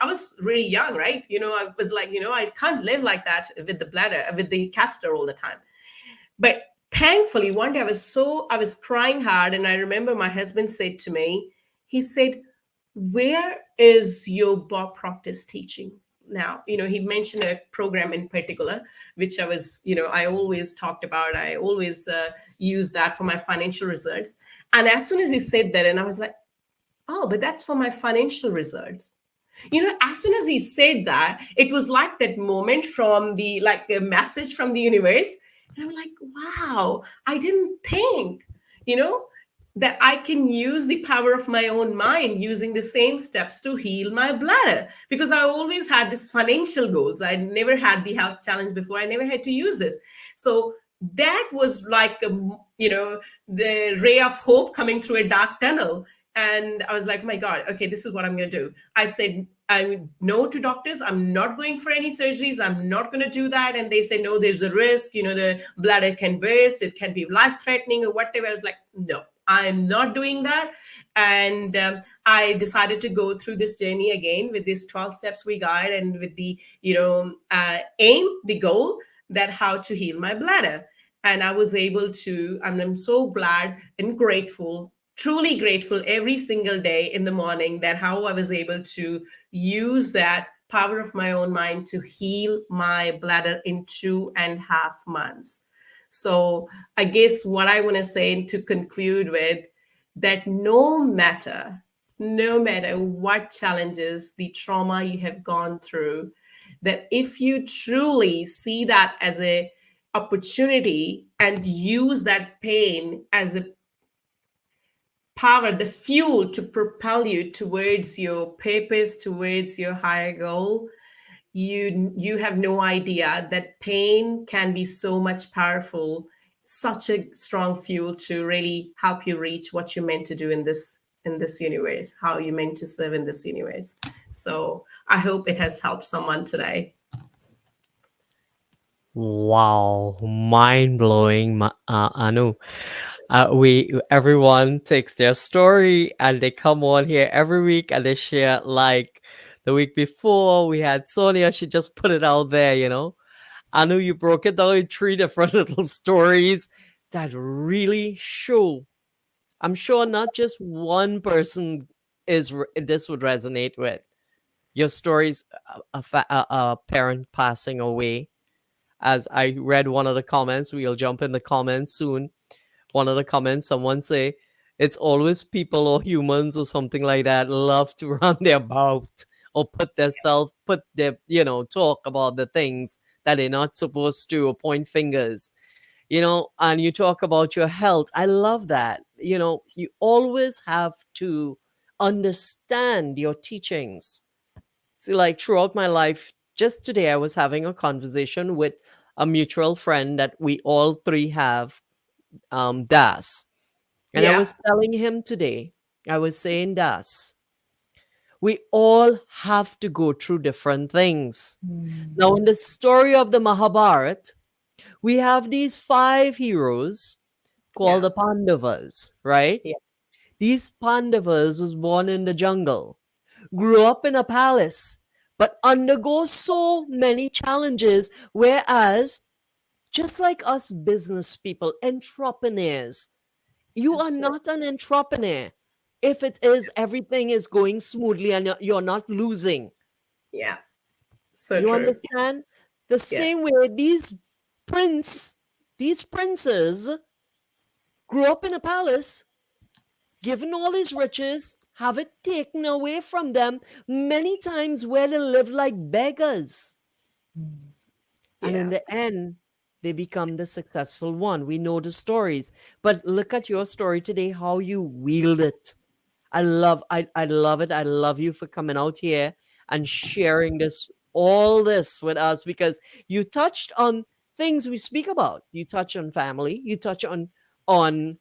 I was really young, right? I was like, I can't live like that with the bladder, with the catheter all the time. But thankfully, one day I was crying hard. And I remember my husband said to me, he said, where is your Bob Proctor's teaching? now. He mentioned a program in particular, which I always talked about. I always use that for my financial results. And as soon as he said that, and I was like, oh, but that's for my financial results. As soon as he said that, it was like that moment from like a message from the universe. And I'm like, wow, I didn't think, that I can use the power of my own mind using the same steps to heal my bladder. Because I always had this financial goals. I never had the health challenge before. I never had to use this. So that was like, the ray of hope coming through a dark tunnel. And I was like, my God, okay, this is what I'm going to do. I said, I'm no to doctors. I'm not going for any surgeries. I'm not going to do that. And they say, no, there's a risk. The bladder can burst. It can be life-threatening or whatever. I was like, no, I'm not doing that. And I decided to go through this journey again with these 12 steps we guide, and with the, aim, the goal, that how to heal my bladder. And I was able to, and I'm so glad and grateful, truly grateful every single day in the morning, that how I was able to use that power of my own mind to heal my bladder in 2.5 months. So I guess what I want to say to conclude with, that no matter what challenges, the trauma you have gone through, that if you truly see that as a opportunity and use that pain as a power, the fuel to propel you towards your purpose, towards your higher goal, you have no idea that pain can be so much powerful, such a strong fuel to really help you reach what you're meant to do in this universe, how you're meant to serve in this universe. So I hope it has helped someone today. Wow, mind blowing, Anu. Everyone takes their story and they come on here every week and they share. Like the week before, we had Sonia. She just put it out there. Anu, you broke it down in 3 different little stories that really show. I'm sure not just one person this would resonate with. Your stories, a parent passing away. As I read one of the comments, we'll jump in the comments soon. One of the comments, someone say, it's always people or humans or something like that love to run their mouth or put their, talk about the things that they're not supposed to, or point fingers, and you talk about your health. I love that. You always have to understand your teachings. See, like throughout my life, just today, I was having a conversation with a mutual friend that we all three have, Das. And I Yeah. was telling him today, I was saying, Das, we all have to go through different things. Now, in the story of the Mahabharata, we have these 5 heroes called Yeah. the Pandavas, right? Yeah. These Pandavas was born in the jungle, grew up in a palace, but undergo so many challenges. Whereas, just like us business people, entrepreneurs, you are Absolutely. not an entrepreneur if it is everything is going smoothly and you're not losing. Yeah. So You true. understand? The Yeah. same way these princes grew up in a palace, given all his riches, have it taken away from them many times, where they live like beggars. And in Yeah. the end, they become the successful one. We know the stories. But look at your story today, how you wield it. I love it. I love you for coming out here and sharing all this with us, because you touched on things we speak about. You touch on family, you touch on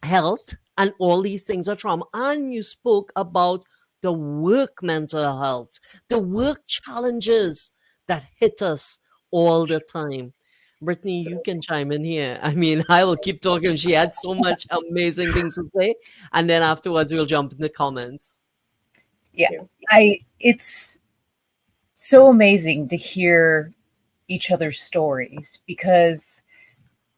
health, and all these things are trauma. And you spoke about the work mental health, the work challenges that hit us all the time. Brittany, So you can chime in here. I mean, I will keep talking. She had so much amazing things to say. And then afterwards, we'll jump in the comments. Yeah. you. It's so amazing to hear each other's stories, because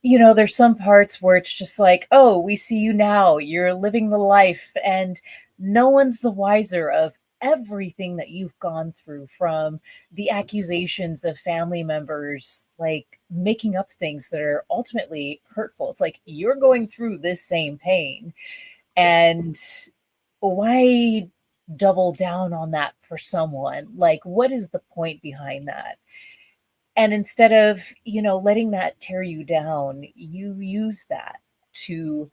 there's some parts where it's just like, oh, we see you now, you're living the life, and no one's the wiser of everything that you've gone through, from the accusations of family members like making up things that are ultimately hurtful. It's like you're going through this same pain, and why double down on that for someone? Like, what is the point behind that? And instead of, letting that tear you down, you use that to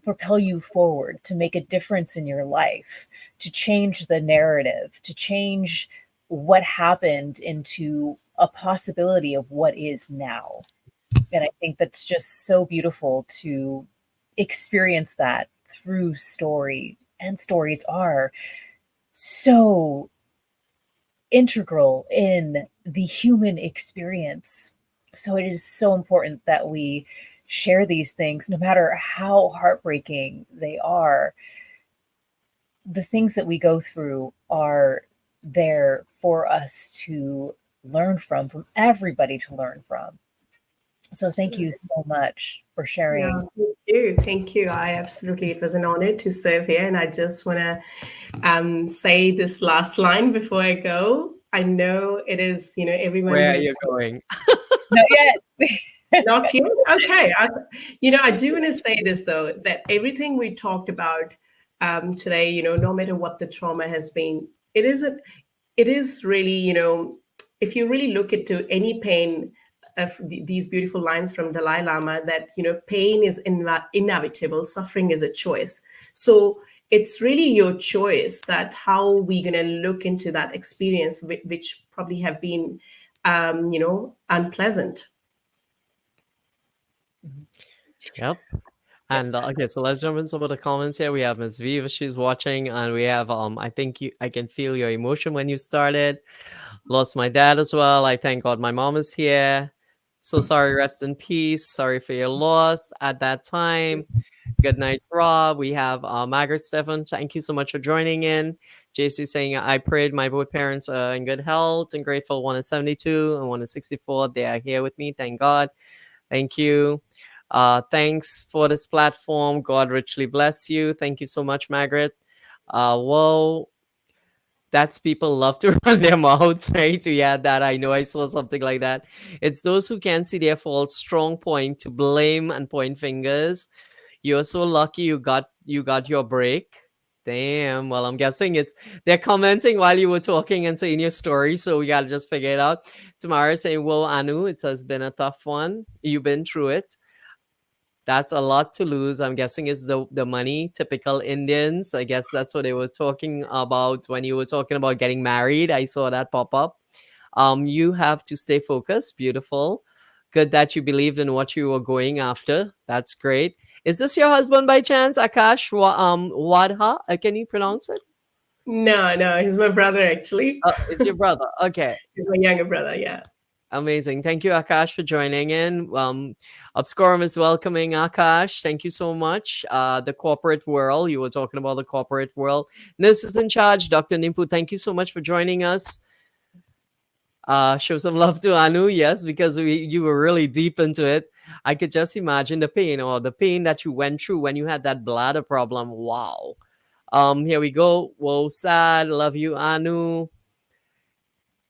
propel you forward, to make a difference in your life, to change the narrative, to change what happened into a possibility of what is now. And I think that's just so beautiful to experience that through story. And stories are so integral in the human experience. So it is so important that we share these things, no matter how heartbreaking they are. The things that we go through are there for us to learn from everybody to learn from. So thank you so much for sharing. Yeah, thank you. Thank you. It was an honor to serve here. And I just want to say this last line before I go. I know it is, everyone Where are who's you going? Not yet. not yet. Okay. I do want to say this, though, that everything we talked about today, no matter what the trauma has been, it is really, if you really look into any pain, of these beautiful lines from Dalai Lama, that pain is inevitable, suffering is a choice. So it's really your choice that how we gonna look into that experience, which probably have been unpleasant. Yep. And okay, so let's jump in some of the comments here. We have Miss Viva, she's watching, and we have I think I can feel your emotion when you started. Lost my dad as well. I thank God my mom is here. So sorry, rest in peace. Sorry for your loss at that time. Good night, Rob. We have Margaret Stephan. Thank you so much for joining in. JC saying, I prayed my both parents are in good health and grateful. One is 72 and one is 64. They are here with me. Thank God. Thank you. Thanks for this platform. God richly bless you. Thank you so much, Margaret. Whoa. That's people love to run their mouths, right? Yeah, that I know I saw something like that. It's those who can't see their faults, strong point to blame and point fingers. You're so lucky you got your break. Damn. Well, I'm guessing they're commenting while you were talking and saying your story, so we gotta just figure it out. Tamara saying, "Whoa, Anu, it has been a tough one. You've been through it. That's a lot to lose. I'm guessing it's the money, typical Indians. I guess that's what they were talking about when you were talking about getting married. I saw that pop up. You have to stay focused. Beautiful. Good that you believed in what you were going after. That's great. Is this your husband by chance, Akash Wadha? Can you pronounce it? No, he's my brother, actually. It's your brother. Okay. He's my younger brother. Yeah. Amazing. Thank you, Akash, for joining in. Upscorum is welcoming Akash. Thank you so much. The corporate world. You were talking about the corporate world. This is in charge, Dr. Nimpu. Thank you so much for joining us. Show some love to Anu, yes, because you were really deep into it. I could just imagine the pain that you went through when you had that bladder problem. Wow. Here we go. Whoa, sad. Love you, Anu.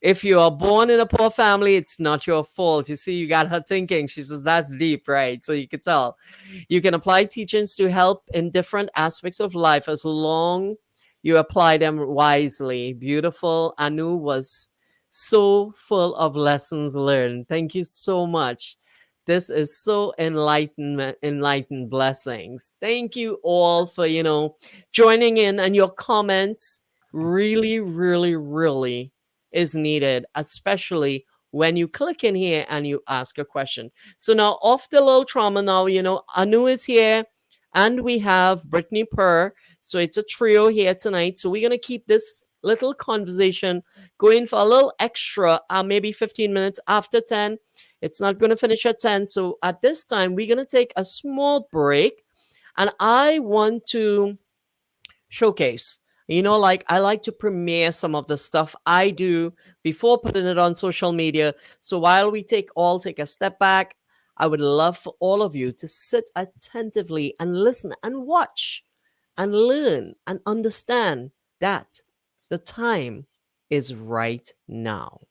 If you are born in a poor family, it's not your fault. You see, you got her thinking. She says that's deep, right? So you can tell. You can apply teachings to help in different aspects of life as long you apply them wisely. Beautiful. Anu was so full of lessons learned. Thank you so much. This is so enlightened blessings. Thank you all for, joining in, and your comments really, really, really is needed, especially when you click in here and you ask a question. So now off the little trauma now, Anu is here and we have Brittany Purr. So it's a trio here tonight. So we're going to keep this little conversation going for a little extra, maybe 15 minutes after 10. It's not going to finish at 10. So at this time, we're going to take a small break. And I want to showcase, like I like to premiere some of the stuff I do before putting it on social media. So while we take a step back, I would love for all of you to sit attentively and listen and watch and learn and understand that The time is right now.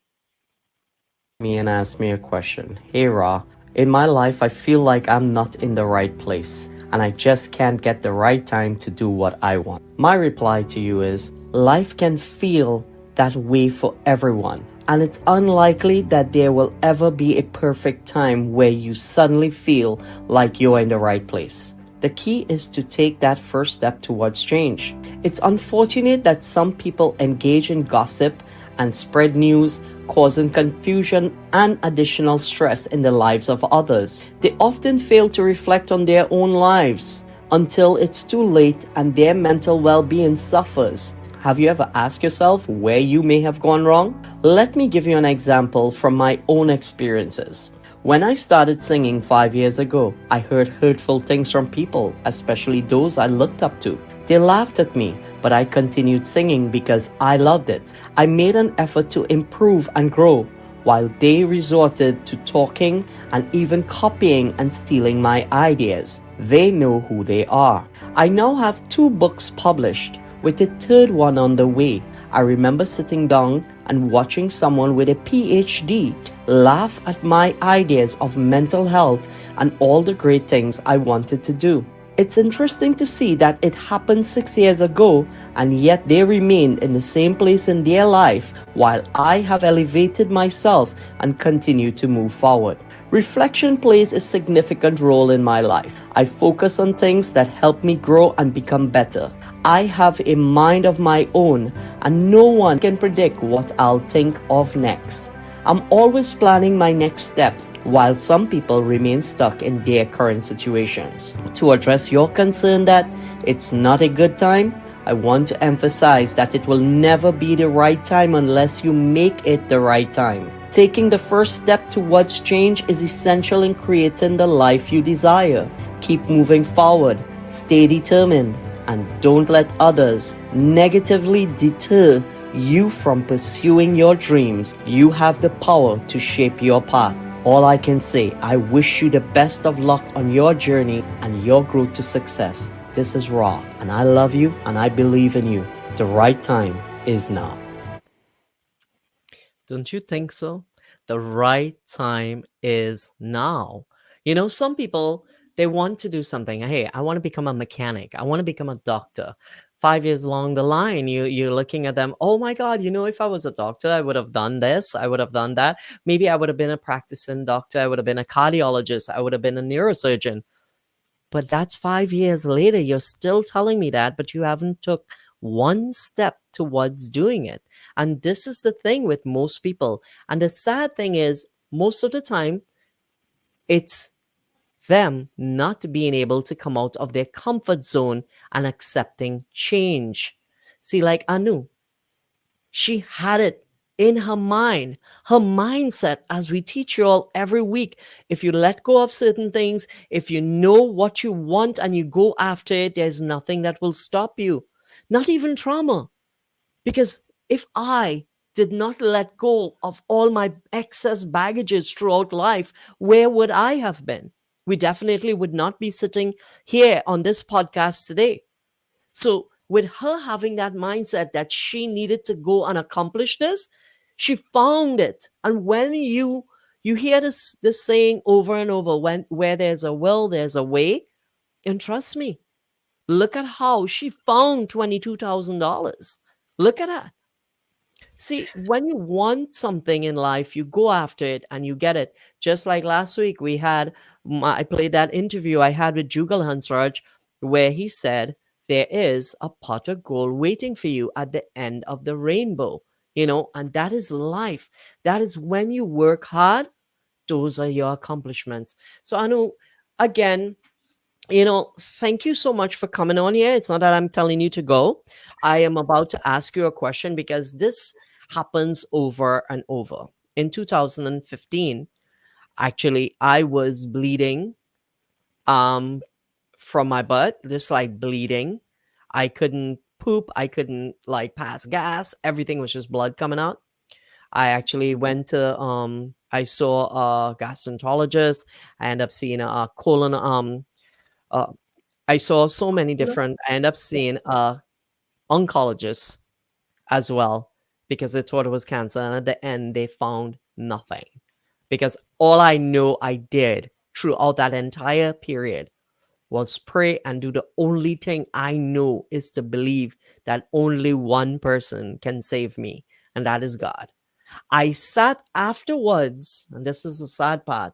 Me and ask me a question. Hey Ra, in my life I feel like I'm not in the right place and I just can't get the right time to do what I want. My reply to you is life can feel that way for everyone, and it's unlikely that there will ever be a perfect time where you suddenly feel like you're in the right place. The key is to take that first step towards change. It's unfortunate that some people engage in gossip and spread news, causing confusion and additional stress in the lives of others. They often fail to reflect on their own lives until it's too late and their mental well being suffers. Have you ever asked yourself where you may have gone wrong? Let me give you an example from my own experiences. When I started singing 5 years ago, I heard hurtful things from people, especially those I looked up to. They laughed at me, but I continued singing because I loved it. I made an effort to improve and grow, while they resorted to talking and even copying and stealing my ideas. They know who they are. I now have 2 books published, with a third one on the way. I remember sitting down and watching someone with a PhD laugh at my ideas of mental health and all the great things I wanted to do. It's interesting to see that it happened 6 years ago, and yet they remain in the same place in their life while I have elevated myself and continue to move forward. Reflection plays a significant role in my life. I focus on things that help me grow and become better. I have a mind of my own, and no one can predict what I'll think of next. I'm always planning my next steps, while some people remain stuck in their current situations. To address your concern that it's not a good time, I want to emphasize that it will never be the right time unless you make it the right time. Taking the first step towards change is essential in creating the life you desire. Keep moving forward, stay determined, and don't let others negatively deter you from pursuing your dreams. You have the power to shape your path. All I can say, I wish you the best of luck on your journey and your growth to success. This is Ra, and I love you and I believe in you. The right time is now. Don't you think so? The right time is now. You know, some people, they want to do something. Hey, I want to become a mechanic. I want to become a doctor. 5 years along the line, you're looking at them. Oh my God, you know, if I was a doctor, I would have done this. I would have done that. Maybe I would have been a practicing doctor. I would have been a cardiologist. I would have been a neurosurgeon. But that's 5 years later. You're still telling me that, but you haven't took one step towards doing it. And this is the thing with most people. And the sad thing is, most of the time, it's them not being able to come out of their comfort zone and accepting change. See, like Anu, she had it in her mind, her mindset, as we teach you all every week. If you let go of certain things, if you know what you want and you go after it, there's nothing that will stop you, not even trauma. Because if I did not let go of all my excess baggages throughout life, where would I have been? We definitely would not be sitting here on this podcast today. So, with her having that mindset that she needed to go and accomplish this, she found it. And when you hear this saying over and over, when where there's a will, there's a way. And trust me, look at how she found $22,000. Look at that. See, when you want something in life, you go after it and you get it. Just like last week, I played that interview I had with Jugal Hansraj, where he said, there is a pot of gold waiting for you at the end of the rainbow, and that is life. That is when you work hard, those are your accomplishments. So, Anu, again, thank you so much for coming on here. It's not that I'm telling you to go. I am about to ask you a question because this happens over and over. In 2015, actually, I was bleeding um, from my butt, just like bleeding. I couldn't poop. I couldn't like pass gas. Everything was just blood coming out. I actually went to, I saw a gastroenterologist. I ended up seeing a colon, uh, I saw so many different. I end up seeing a oncologist. as well because they thought it was cancer. And at the end, they found nothing. Because all I know I did throughout that entire period was pray and do the only thing I know is to believe that only one person can save me, and that is God. I sat afterwards, and this is the sad part.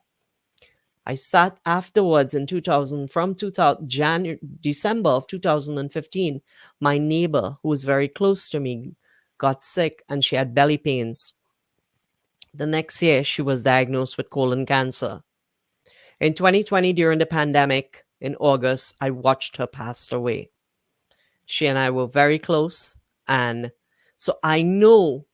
I sat afterwards in 2000, from 2000, December of 2015. My neighbor, who was very close to me, got sick and she had belly pains. The next year, she was diagnosed with colon cancer. In 2020, during the pandemic, in August, I watched her pass away. She and I were very close. And so I know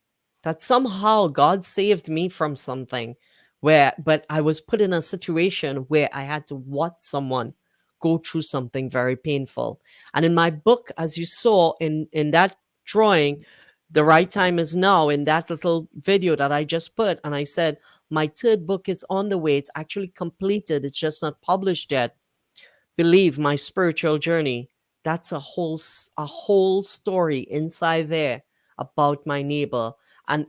that somehow God saved me from something but I was put in a situation where I had to watch someone go through something very painful. And in my book, as you saw in that drawing, The Right Time Is Now, in that little video that I just put, and I said, my third book is on the way. It's actually completed. It's just not published yet. Believe My Spiritual Journey. That's a whole story inside there about my neighbor. And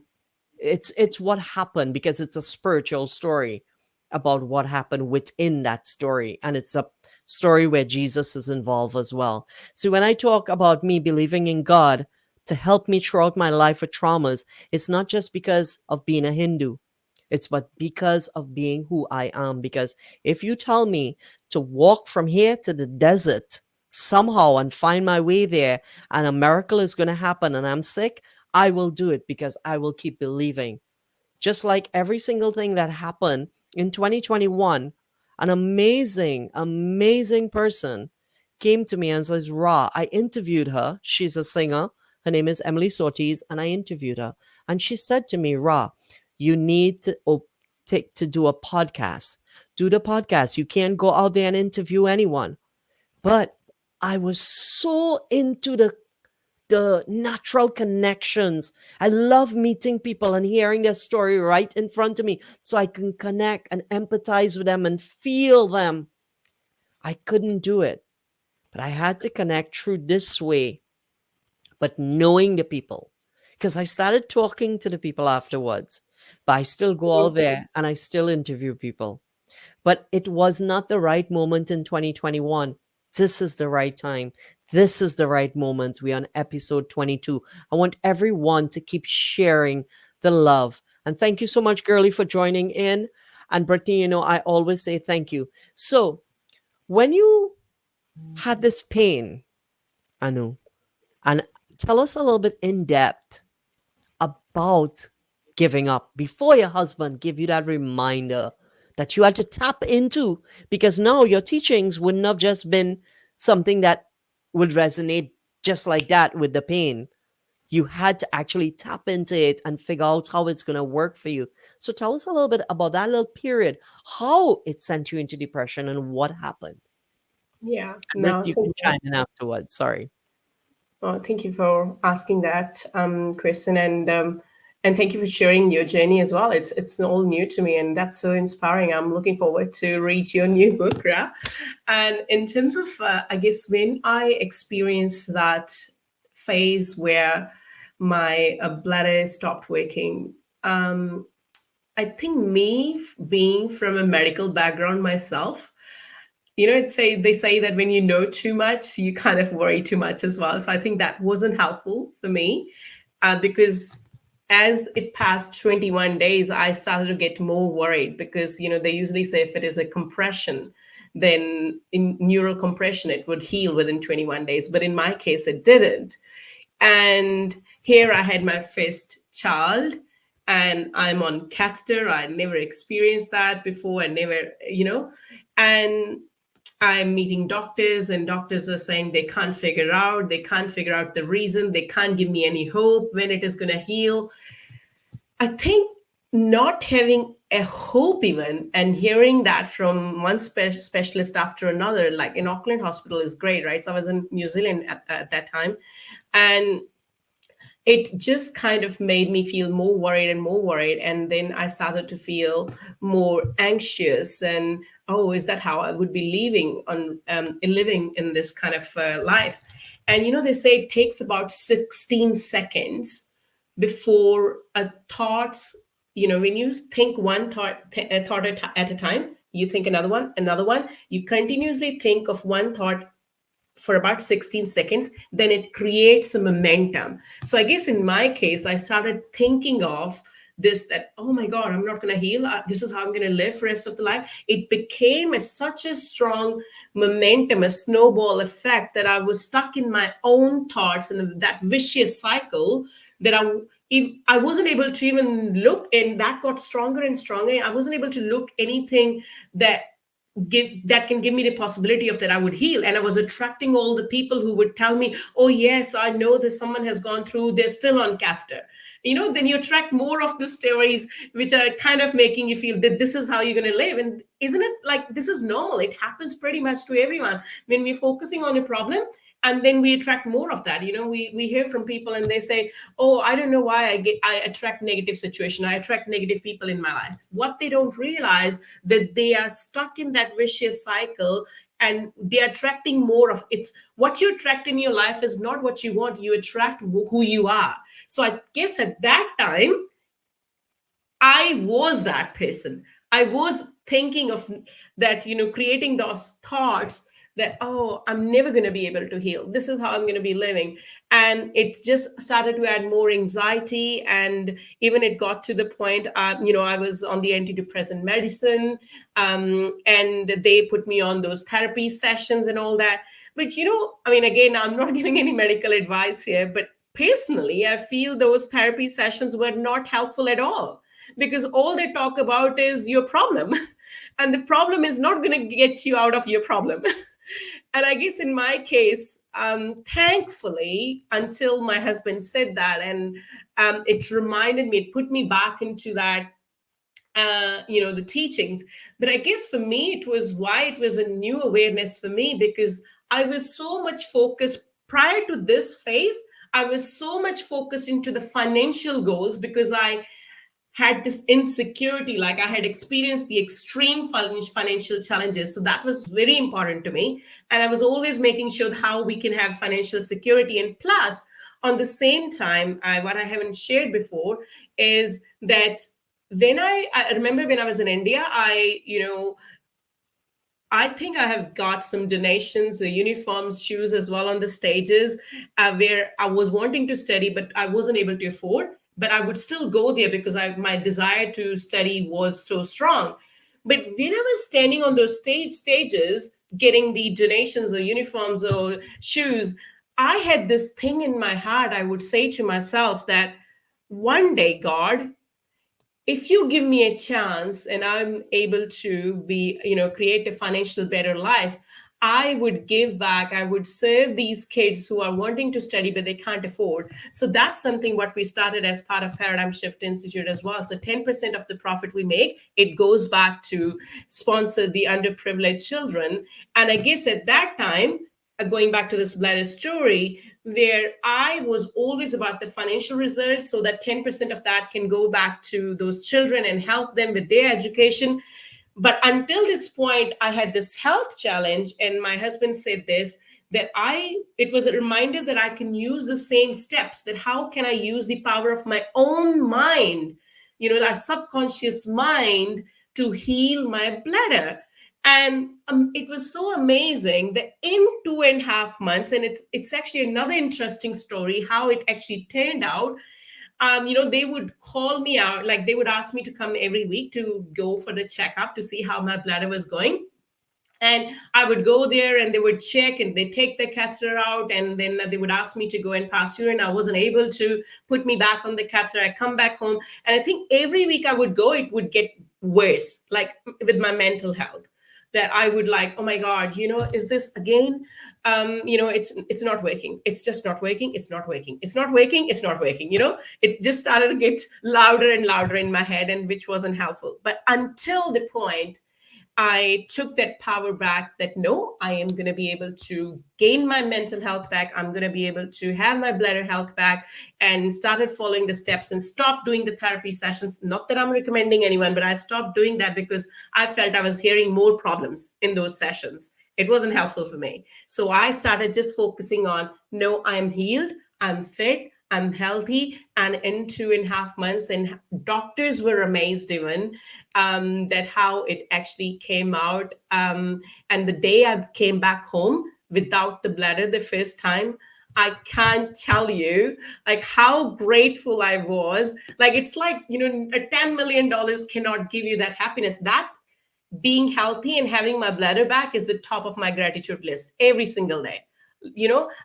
it's what happened because it's a spiritual story about what happened within that story, and it's a story where Jesus is involved as well. So when I talk about me believing in God to help me throughout my life with traumas, it's not just because of being a Hindu, it's but because of being who I am. Because if you tell me to walk from here to the desert somehow and find my way there, and a miracle is going to happen and I'm sick, I will do it because I will keep believing. Just like every single thing that happened in 2021, an amazing, amazing person came to me and says, Ra, I interviewed her. She's a singer. Her name is Emily Sorties, and I interviewed her. And she said to me, Ra, you need to to do a podcast. Do the podcast. You can't go out there and interview anyone. But I was so into the natural connections. I love meeting people and hearing their story right in front of me so I can connect and empathize with them and feel them. I couldn't do it, but I had to connect through this way, but knowing the people. Because I started talking to the people afterwards, but I still go out there and I still interview people. But it was not the right moment in 2021. This is the right time. This is the right moment. We're on episode 22. I want everyone to keep sharing the love. And thank you so much, Girlie, for joining in. And Brittany, I always say thank you. So when you had this pain, Anu, and tell us a little bit in depth about giving up before your husband gave you that reminder that you had to tap into, because now your teachings wouldn't have just been something that would resonate just like that with the pain. You had to actually tap into it and figure out how it's going to work for you. So tell us a little bit about that little period, how it sent you into depression and what happened. Yeah, And no, you can chime in afterwards. Sorry. well, thank you for asking that, Kristen, and thank you for sharing your journey as well. It's all new to me, and that's so inspiring. I'm looking forward to read your new book, Ra. And in terms of, I guess, when I experienced that phase where my bladder stopped working, I think being from a medical background myself, they say that when you know too much, you kind of worry too much as well. So I think that wasn't helpful for me, because as it passed 21 days, I started to get more worried because, they usually say if it is a compression, then in neural compression, it would heal within 21 days. But in my case, it didn't. And here I had my first child and I'm on catheter. I never experienced that before. I never, and I'm meeting doctors and doctors are saying they can't figure out the reason. They can't give me any hope when it is going to heal. I think not having a hope even and hearing that from one specialist after another, like in Auckland Hospital is great, right? So I was in New Zealand at that time. And it just kind of made me feel more worried and more worried. And then I started to feel more anxious and, oh, is that how I would be living in this kind of life? And they say it takes about 16 seconds before a thoughts, when you think one thought at a time, you think another one, you continuously think of one thought for about 16 seconds, then it creates a momentum. So I guess in my case, I started thinking of this, that, oh my God, I'm not going to heal. This is how I'm going to live for the rest of the life. It became such a strong momentum, a snowball effect, that I was stuck in my own thoughts and that vicious cycle that if I wasn't able to even look, and that got stronger and stronger. I wasn't able to look anything that can give me the possibility of that I would heal. And I was attracting all the people who would tell me, oh yes, I know that someone has gone through, they're still on catheter. Then you attract more of the stories which are kind of making you feel that this is how you're going to live. And isn't it like this is normal? It happens pretty much to everyone. When we're focusing on a problem, and then we attract more of that. We hear from people and they say, oh, I don't know why I attract negative situation, I attract negative people in my life. What they don't realize, that they are stuck in that vicious cycle, and they're attracting more of it's what you attract in your life is not what you want. You attract who you are. So I guess at that time, I was that person. I was thinking of that, creating those thoughts that, oh, I'm never going to be able to heal. This is how I'm going to be living. And it just started to add more anxiety. And even it got to the point, I was on the antidepressant medicine, and they put me on those therapy sessions and all that. But, again, I'm not giving any medical advice here, but personally, I feel those therapy sessions were not helpful at all, because all they talk about is your problem. And the problem is not going to get you out of your problem. And I guess in my case, thankfully, until my husband said that, and it reminded me, it put me back into that, the teachings. But I guess for me, it was a new awareness for me, because I was so much focused prior to this phase. I was so much focused into the financial goals, because I had this insecurity, like I had experienced the extreme financial challenges. So that was very important to me. And I was always making sure how we can have financial security. And plus, on the same time, what I haven't shared before is that when I remember when I was in India, I think I have got some donations, the uniforms, shoes as well on the stages, where I was wanting to study, but I wasn't able to afford. But I would still go there because my desire to study was so strong. But when I was standing on those stages, getting the donations or uniforms or shoes, I had this thing in my heart. I would say to myself that one day, God, if you give me a chance and I'm able to be, create a financial better life, I would give back. I would serve these kids who are wanting to study, but they can't afford. So that's something what we started as part of Paradigm Shift Institute as well. So 10% of the profit we make, it goes back to sponsor the underprivileged children. And I guess at that time, going back to this bladder story, where I was always about the financial results, so that 10% of that can go back to those children and help them with their education. But until this point, I had this health challenge, and my husband said this, that it was a reminder that I can use the same steps, that how can I use the power of my own mind, our subconscious mind, to heal my bladder. And it was so amazing that in 2.5 months, and it's actually another interesting story, how it actually turned out. They would call me out, like they would ask me to come every week to go for the checkup to see how my bladder was going. And I would go there and they would check and they take the catheter out, and then they would ask me to go and pass urine. I wasn't able to put me back on the catheter. I come back home. And I think every week I would go, it would get worse, like with my mental health, that I would like, oh my God, is this again? It's not working. It's just not working. It's not working. It's not working. It's not working. It just started to get louder and louder in my head, and which wasn't helpful. But until the point I took that power back, that no, I am going to be able to gain my mental health back. I'm going to be able to have my bladder health back, and started following the steps and stopped doing the therapy sessions. Not that I'm recommending anyone, but I stopped doing that because I felt I was hearing more problems in those sessions. It wasn't helpful for me. So I started just focusing on, no, I'm healed, I'm fit, I'm healthy. And in 2.5 months, and doctors were amazed even that how it actually came out. And the day I came back home without the bladder the first time, I can't tell you like how grateful I was. Like it's like, a $10 million cannot give you that happiness. That being healthy and having my bladder back is the top of my gratitude list every single day.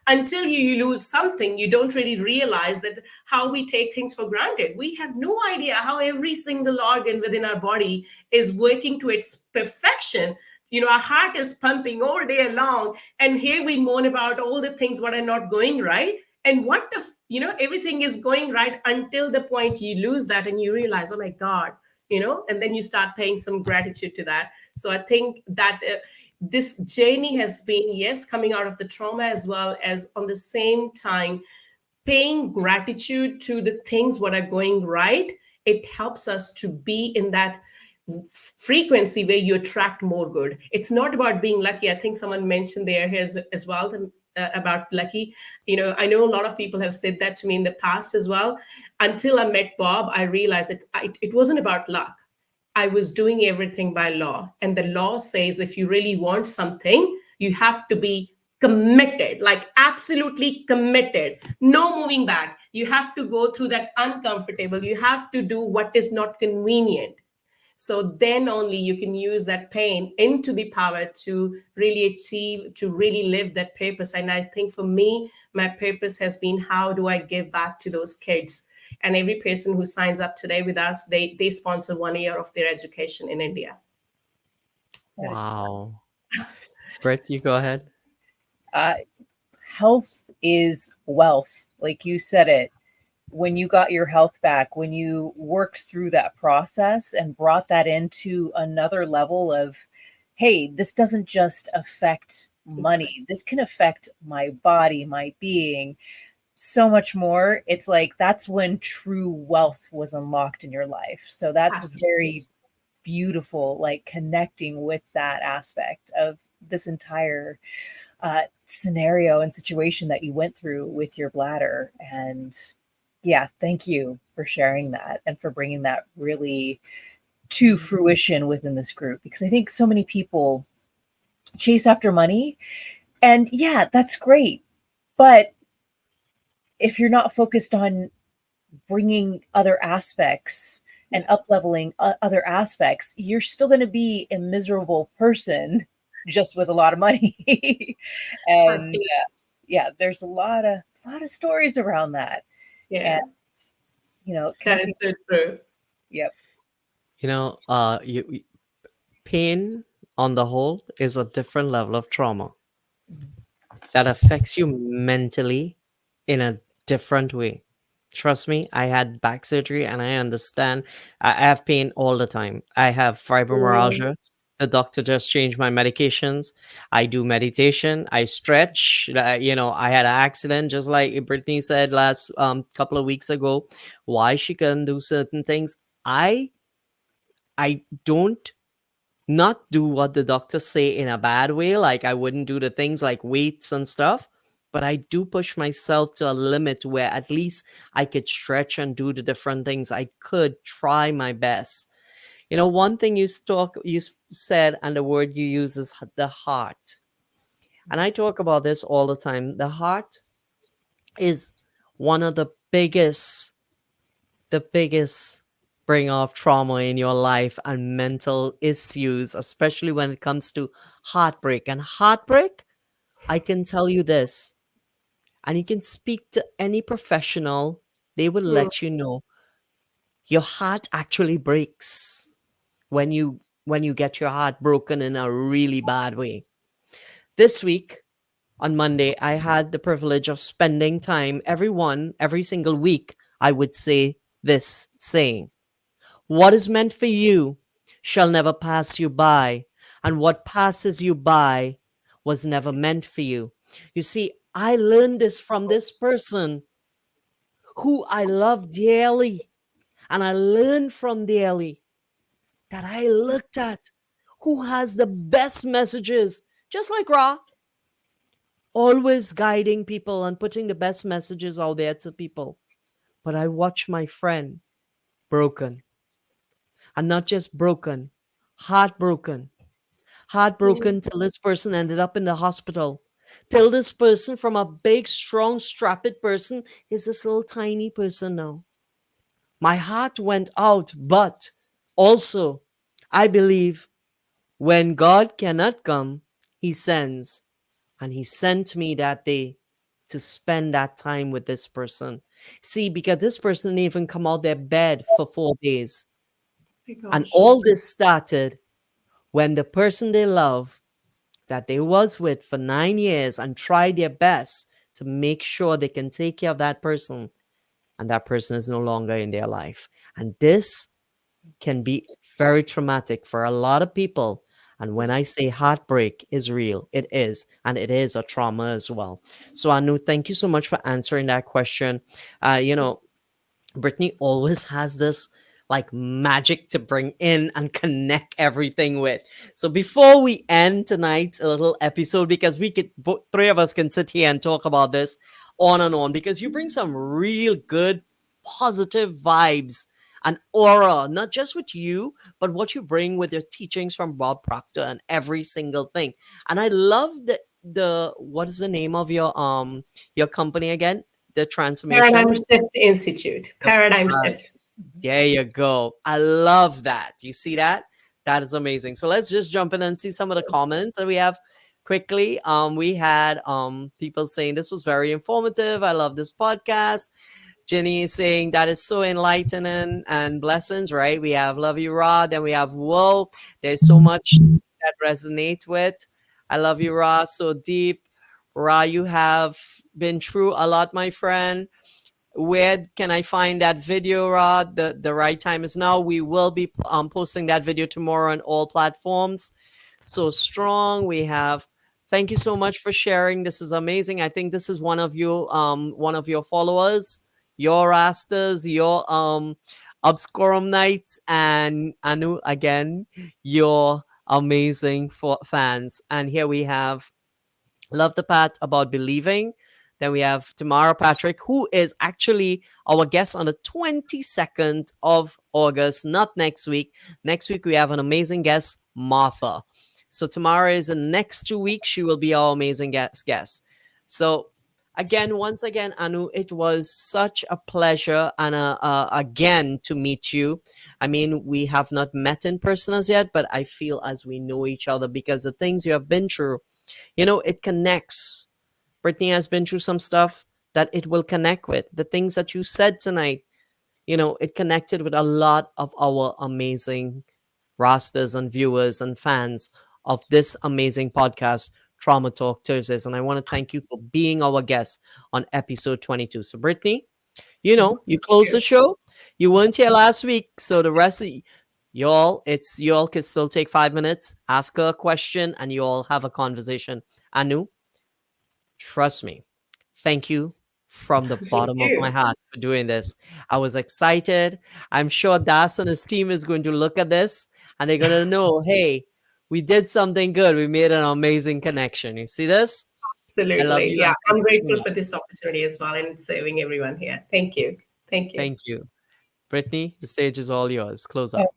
Until you lose something, you don't really realize that how we take things for granted. We have no idea how every single organ within our body is working to its perfection. Our heart is pumping all day long, and here we moan about all the things what are not going right. And what if everything is going right until the point you lose that and you realize, oh my God, and then you start paying some gratitude to that. So I think that this journey has been, yes, coming out of the trauma, as well as on the same time paying gratitude to the things what are going right. It helps us to be in that frequency where you attract more good. It's not about being lucky. I think someone mentioned there here as well, about lucky. I know a lot of people have said that to me in the past as well. Until I met Bob, I realized it wasn't about luck. I was doing everything by law. And the law says if you really want something, you have to be committed, like absolutely committed, no moving back. You have to go through that uncomfortable. You have to do what is not convenient. So then only you can use that pain into the power to really achieve, to really live that purpose. And I think for me, my purpose has been, how do I give back to those kids? And every person who signs up today with us, they sponsor 1 year of their education in India. That is Wow. Brett, you go ahead. uh, health is wealth. Like you said it, when you got your health back, when you worked through that process and brought that into another level of, hey, this doesn't just affect money, this can affect my body, my being, so much more. It's like that's when true wealth was unlocked in your life. So that's very beautiful, like connecting with that aspect of this entire scenario and situation that you went through with your bladder. And yeah, thank you for sharing that and for bringing that really to fruition within this group, because I think so many people chase after money, and yeah, that's great. But if you're not focused on bringing other aspects and up leveling other aspects, you're still going to be a miserable person just with a lot of money. And yeah, there's a lot of stories around that. Yeah, And that is so true. Yep. Pain on the whole is a different level of trauma that affects you mentally in a different way. Trust me, I had back surgery and I understand. I have pain all the time. I have fibromyalgia. The doctor just changed my medications. I do meditation. I stretch. I had an accident, just like Brittany said last couple of weeks ago. Why she couldn't do certain things. I don't not do what the doctors say in a bad way. Like I wouldn't do the things like weights and stuff, but I do push myself to a limit where at least I could stretch and do the different things. I could try my best. One thing you said, and the word you use is the heart. And I talk about this all the time. The heart is one of the biggest bring of trauma in your life and mental issues, especially when it comes to heartbreak. And heartbreak, I can tell you this, and you can speak to any professional, they will let you know your heart actually breaks when you get your heart broken in a really bad way. This week on Monday, I had the privilege of spending time every single week. I would say this saying, what is meant for you shall never pass you by, and what passes you by was never meant for you. You see, I learned this from this person who I love dearly, and I learned from dearly that I looked at who has the best messages just like Ra, always guiding people and putting the best messages out there to people. But I watched my friend broken, and not just broken, heartbroken. Heartbroken till this person ended up in the hospital. Till this person from a big, strong, strapped person is this little tiny person now. My heart went out, but also I believe when God cannot come, He sends. And He sent me that day to spend that time with this person. See, because this person didn't even come out their bed for 4 days. My And gosh. all this started when the person they love that they was with for 9 years and tried their best to make sure they can take care of that person, and that person is no longer in their life. And this can be very traumatic for a lot of people. And when I say heartbreak is real, it is. And it is a trauma as well. So Anu, thank you so much for answering that question. Brittany always has this like magic to bring in and connect everything with. So before we end tonight's little episode, because we could, three of us can sit here and talk about this on and on, because you bring some real good, positive vibes and aura, not just with you, but what you bring with your teachings from Bob Proctor and every single thing. And I love the what is the name of your company again? The transformation. Paradigm Shift Institute. The Paradigm Shift. There you go. I love that. You see that? That is amazing. So let's just jump in and see some of the comments that we have quickly. We had people saying this was very informative. I love this podcast. Jenny is saying that is so enlightening and blessings, right? We have Love You Ra, then we have Whoa. There's so much that resonate with. I love you, Ra, so deep. Ra, you have been through a lot, my friend. Where can I find that video, Rod? The right time is now. We will be posting that video tomorrow on all platforms. So strong. We have. Thank you so much for sharing. This is amazing. I think this is one of your followers, your Rastas, your Obscurum Knights, and Anu again, your amazing fans. And here we have Love the Part about believing. Then we have Tamara Patrick, who is actually our guest on the 22nd of August, not next week. Next week, we have an amazing guest, Martha. So Tamara is in the next 2 weeks. She will be our amazing guest. So once again, Anu, it was such a pleasure and again to meet you. I mean, we have not met in person as yet, but I feel as we know each other because the things you have been through, it connects. Brittany has been through some stuff that it will connect with. The things that you said tonight, it connected with a lot of our amazing rosters and viewers and fans of this amazing podcast, Trauma Talk Thursdays. And I want to thank you for being our guest on episode 22. So, Brittany, you closed the show. You weren't here last week. So, the rest of y'all can still take 5 minutes, ask her a question, and you all have a conversation. Anu, trust me. Thank you from the bottom of my heart for doing this. I was excited. I'm sure Das and his team is going to look at this and they're going to know, hey, we did something good. We made an amazing connection. You see this? Absolutely. I love you. Yeah, I'm grateful for this opportunity as well and serving everyone here. Thank you. Thank you. Thank you. Brittany, the stage is all yours. Close up.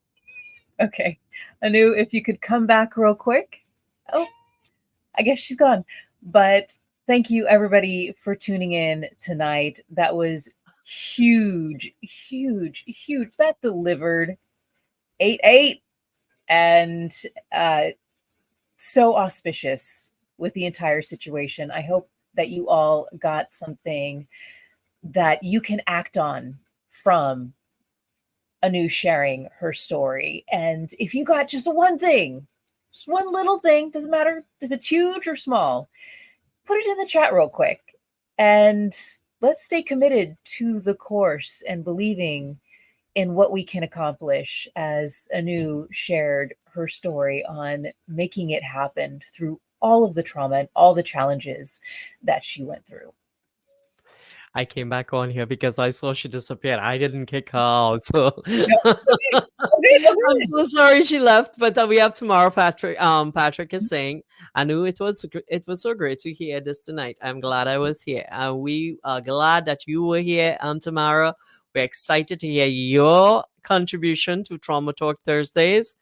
Okay. Anu, if you could come back real quick. Oh, I guess she's gone. But thank you, everybody, for tuning in tonight. That was huge, huge, huge. That delivered 8-8 and so auspicious with the entire situation. I hope that you all got something that you can act on from Anu sharing her story. And if you got just one thing, just one little thing, doesn't matter if it's huge or small, put it in the chat real quick. And let's stay committed to the course and believing in what we can accomplish, as Anu shared her story on making it happen through all of the trauma and all the challenges that she went through. I came back on here because I saw she disappeared. I didn't kick her out. So No, okay, okay, I'm okay. so sorry she left. But we have tomorrow, Patrick. Patrick is saying, I knew it was so great to hear this tonight. I'm glad I was here. We are glad that you were here, Tamara. We're excited to hear your contribution to Trauma Talk Thursdays.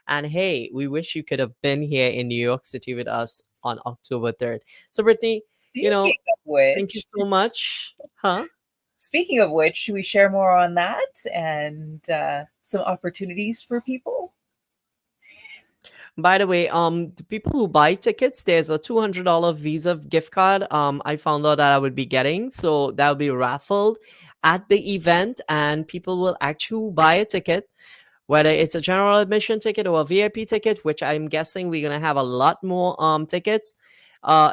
And hey, we wish you could have been here in New York City with us on October 3rd. So, Brittany, you know, Speaking of thank you which, so much. Huh? should we share more on that and some opportunities for people? By the way, the people who buy tickets, there's a $200 Visa gift card. I found out that I would be getting, so that will be raffled at the event, and people will actually buy a ticket, whether it's a general admission ticket or a VIP ticket, which I'm guessing we're gonna have a lot more tickets,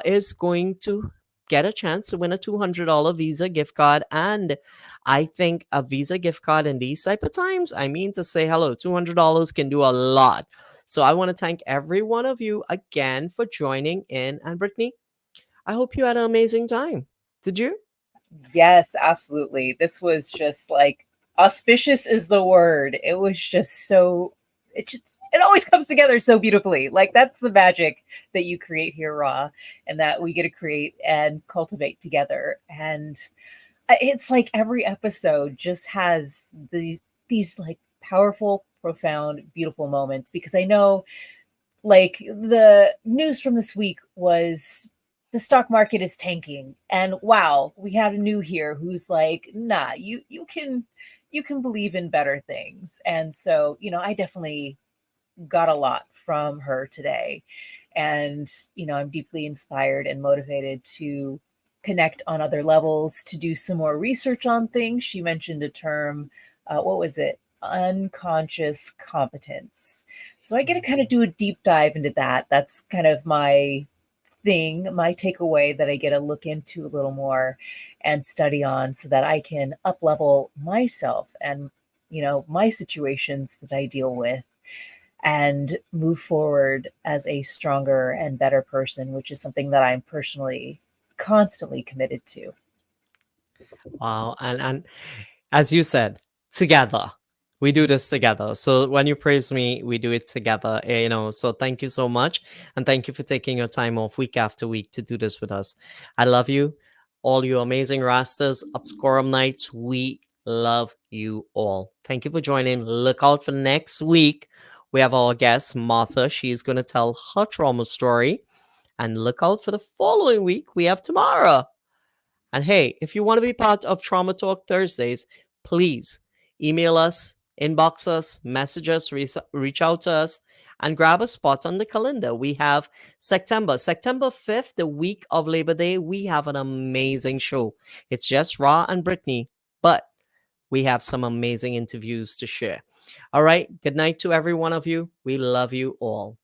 is going to get a chance to win a $200 Visa gift card. And I think a Visa gift card in these type of times, I mean to say hello, $200 can do a lot. So I want to thank every one of you again for joining in. And Brittany, I hope you had an amazing time. Did you? Yes, absolutely. This was just like auspicious is the word. It was just so it always comes together so beautifully. Like that's the magic that you create here, Raw, and that we get to create and cultivate together. And it's like every episode just has these like powerful, profound, beautiful moments because I know like the news from this week was the stock market is tanking and wow, we had a new here who's like, nah, you can believe in better things. And so, I definitely got a lot from her today. And, I'm deeply inspired and motivated to connect on other levels, to do some more research on things. She mentioned a term, what was it? Unconscious competence. So I get to kind of do a deep dive into that. That's kind of my thing, my takeaway that I get to look into a little more and study on so that I can up level myself and, my situations that I deal with and move forward as a stronger and better person, which is something that I'm personally constantly committed to. Wow. And as you said, together. We do this together. So when you praise me, we do it together, So thank you so much. And thank you for taking your time off week after week to do this with us. I love you. All you amazing Rastas, Upscorum Nights, we love you all. Thank you for joining. Look out for next week. We have our guest, Martha. She's going to tell her trauma story. And look out for the following week. We have Tamara. And hey, if you want to be part of Trauma Talk Thursdays, please email us, inbox us, message us, reach out to us, and grab a spot on the calendar. We have September 5th, the week of Labor Day. We have an amazing show. It's just Ra and Brittany, but we have some amazing interviews to share. All right. Good night to every one of you. We love you all.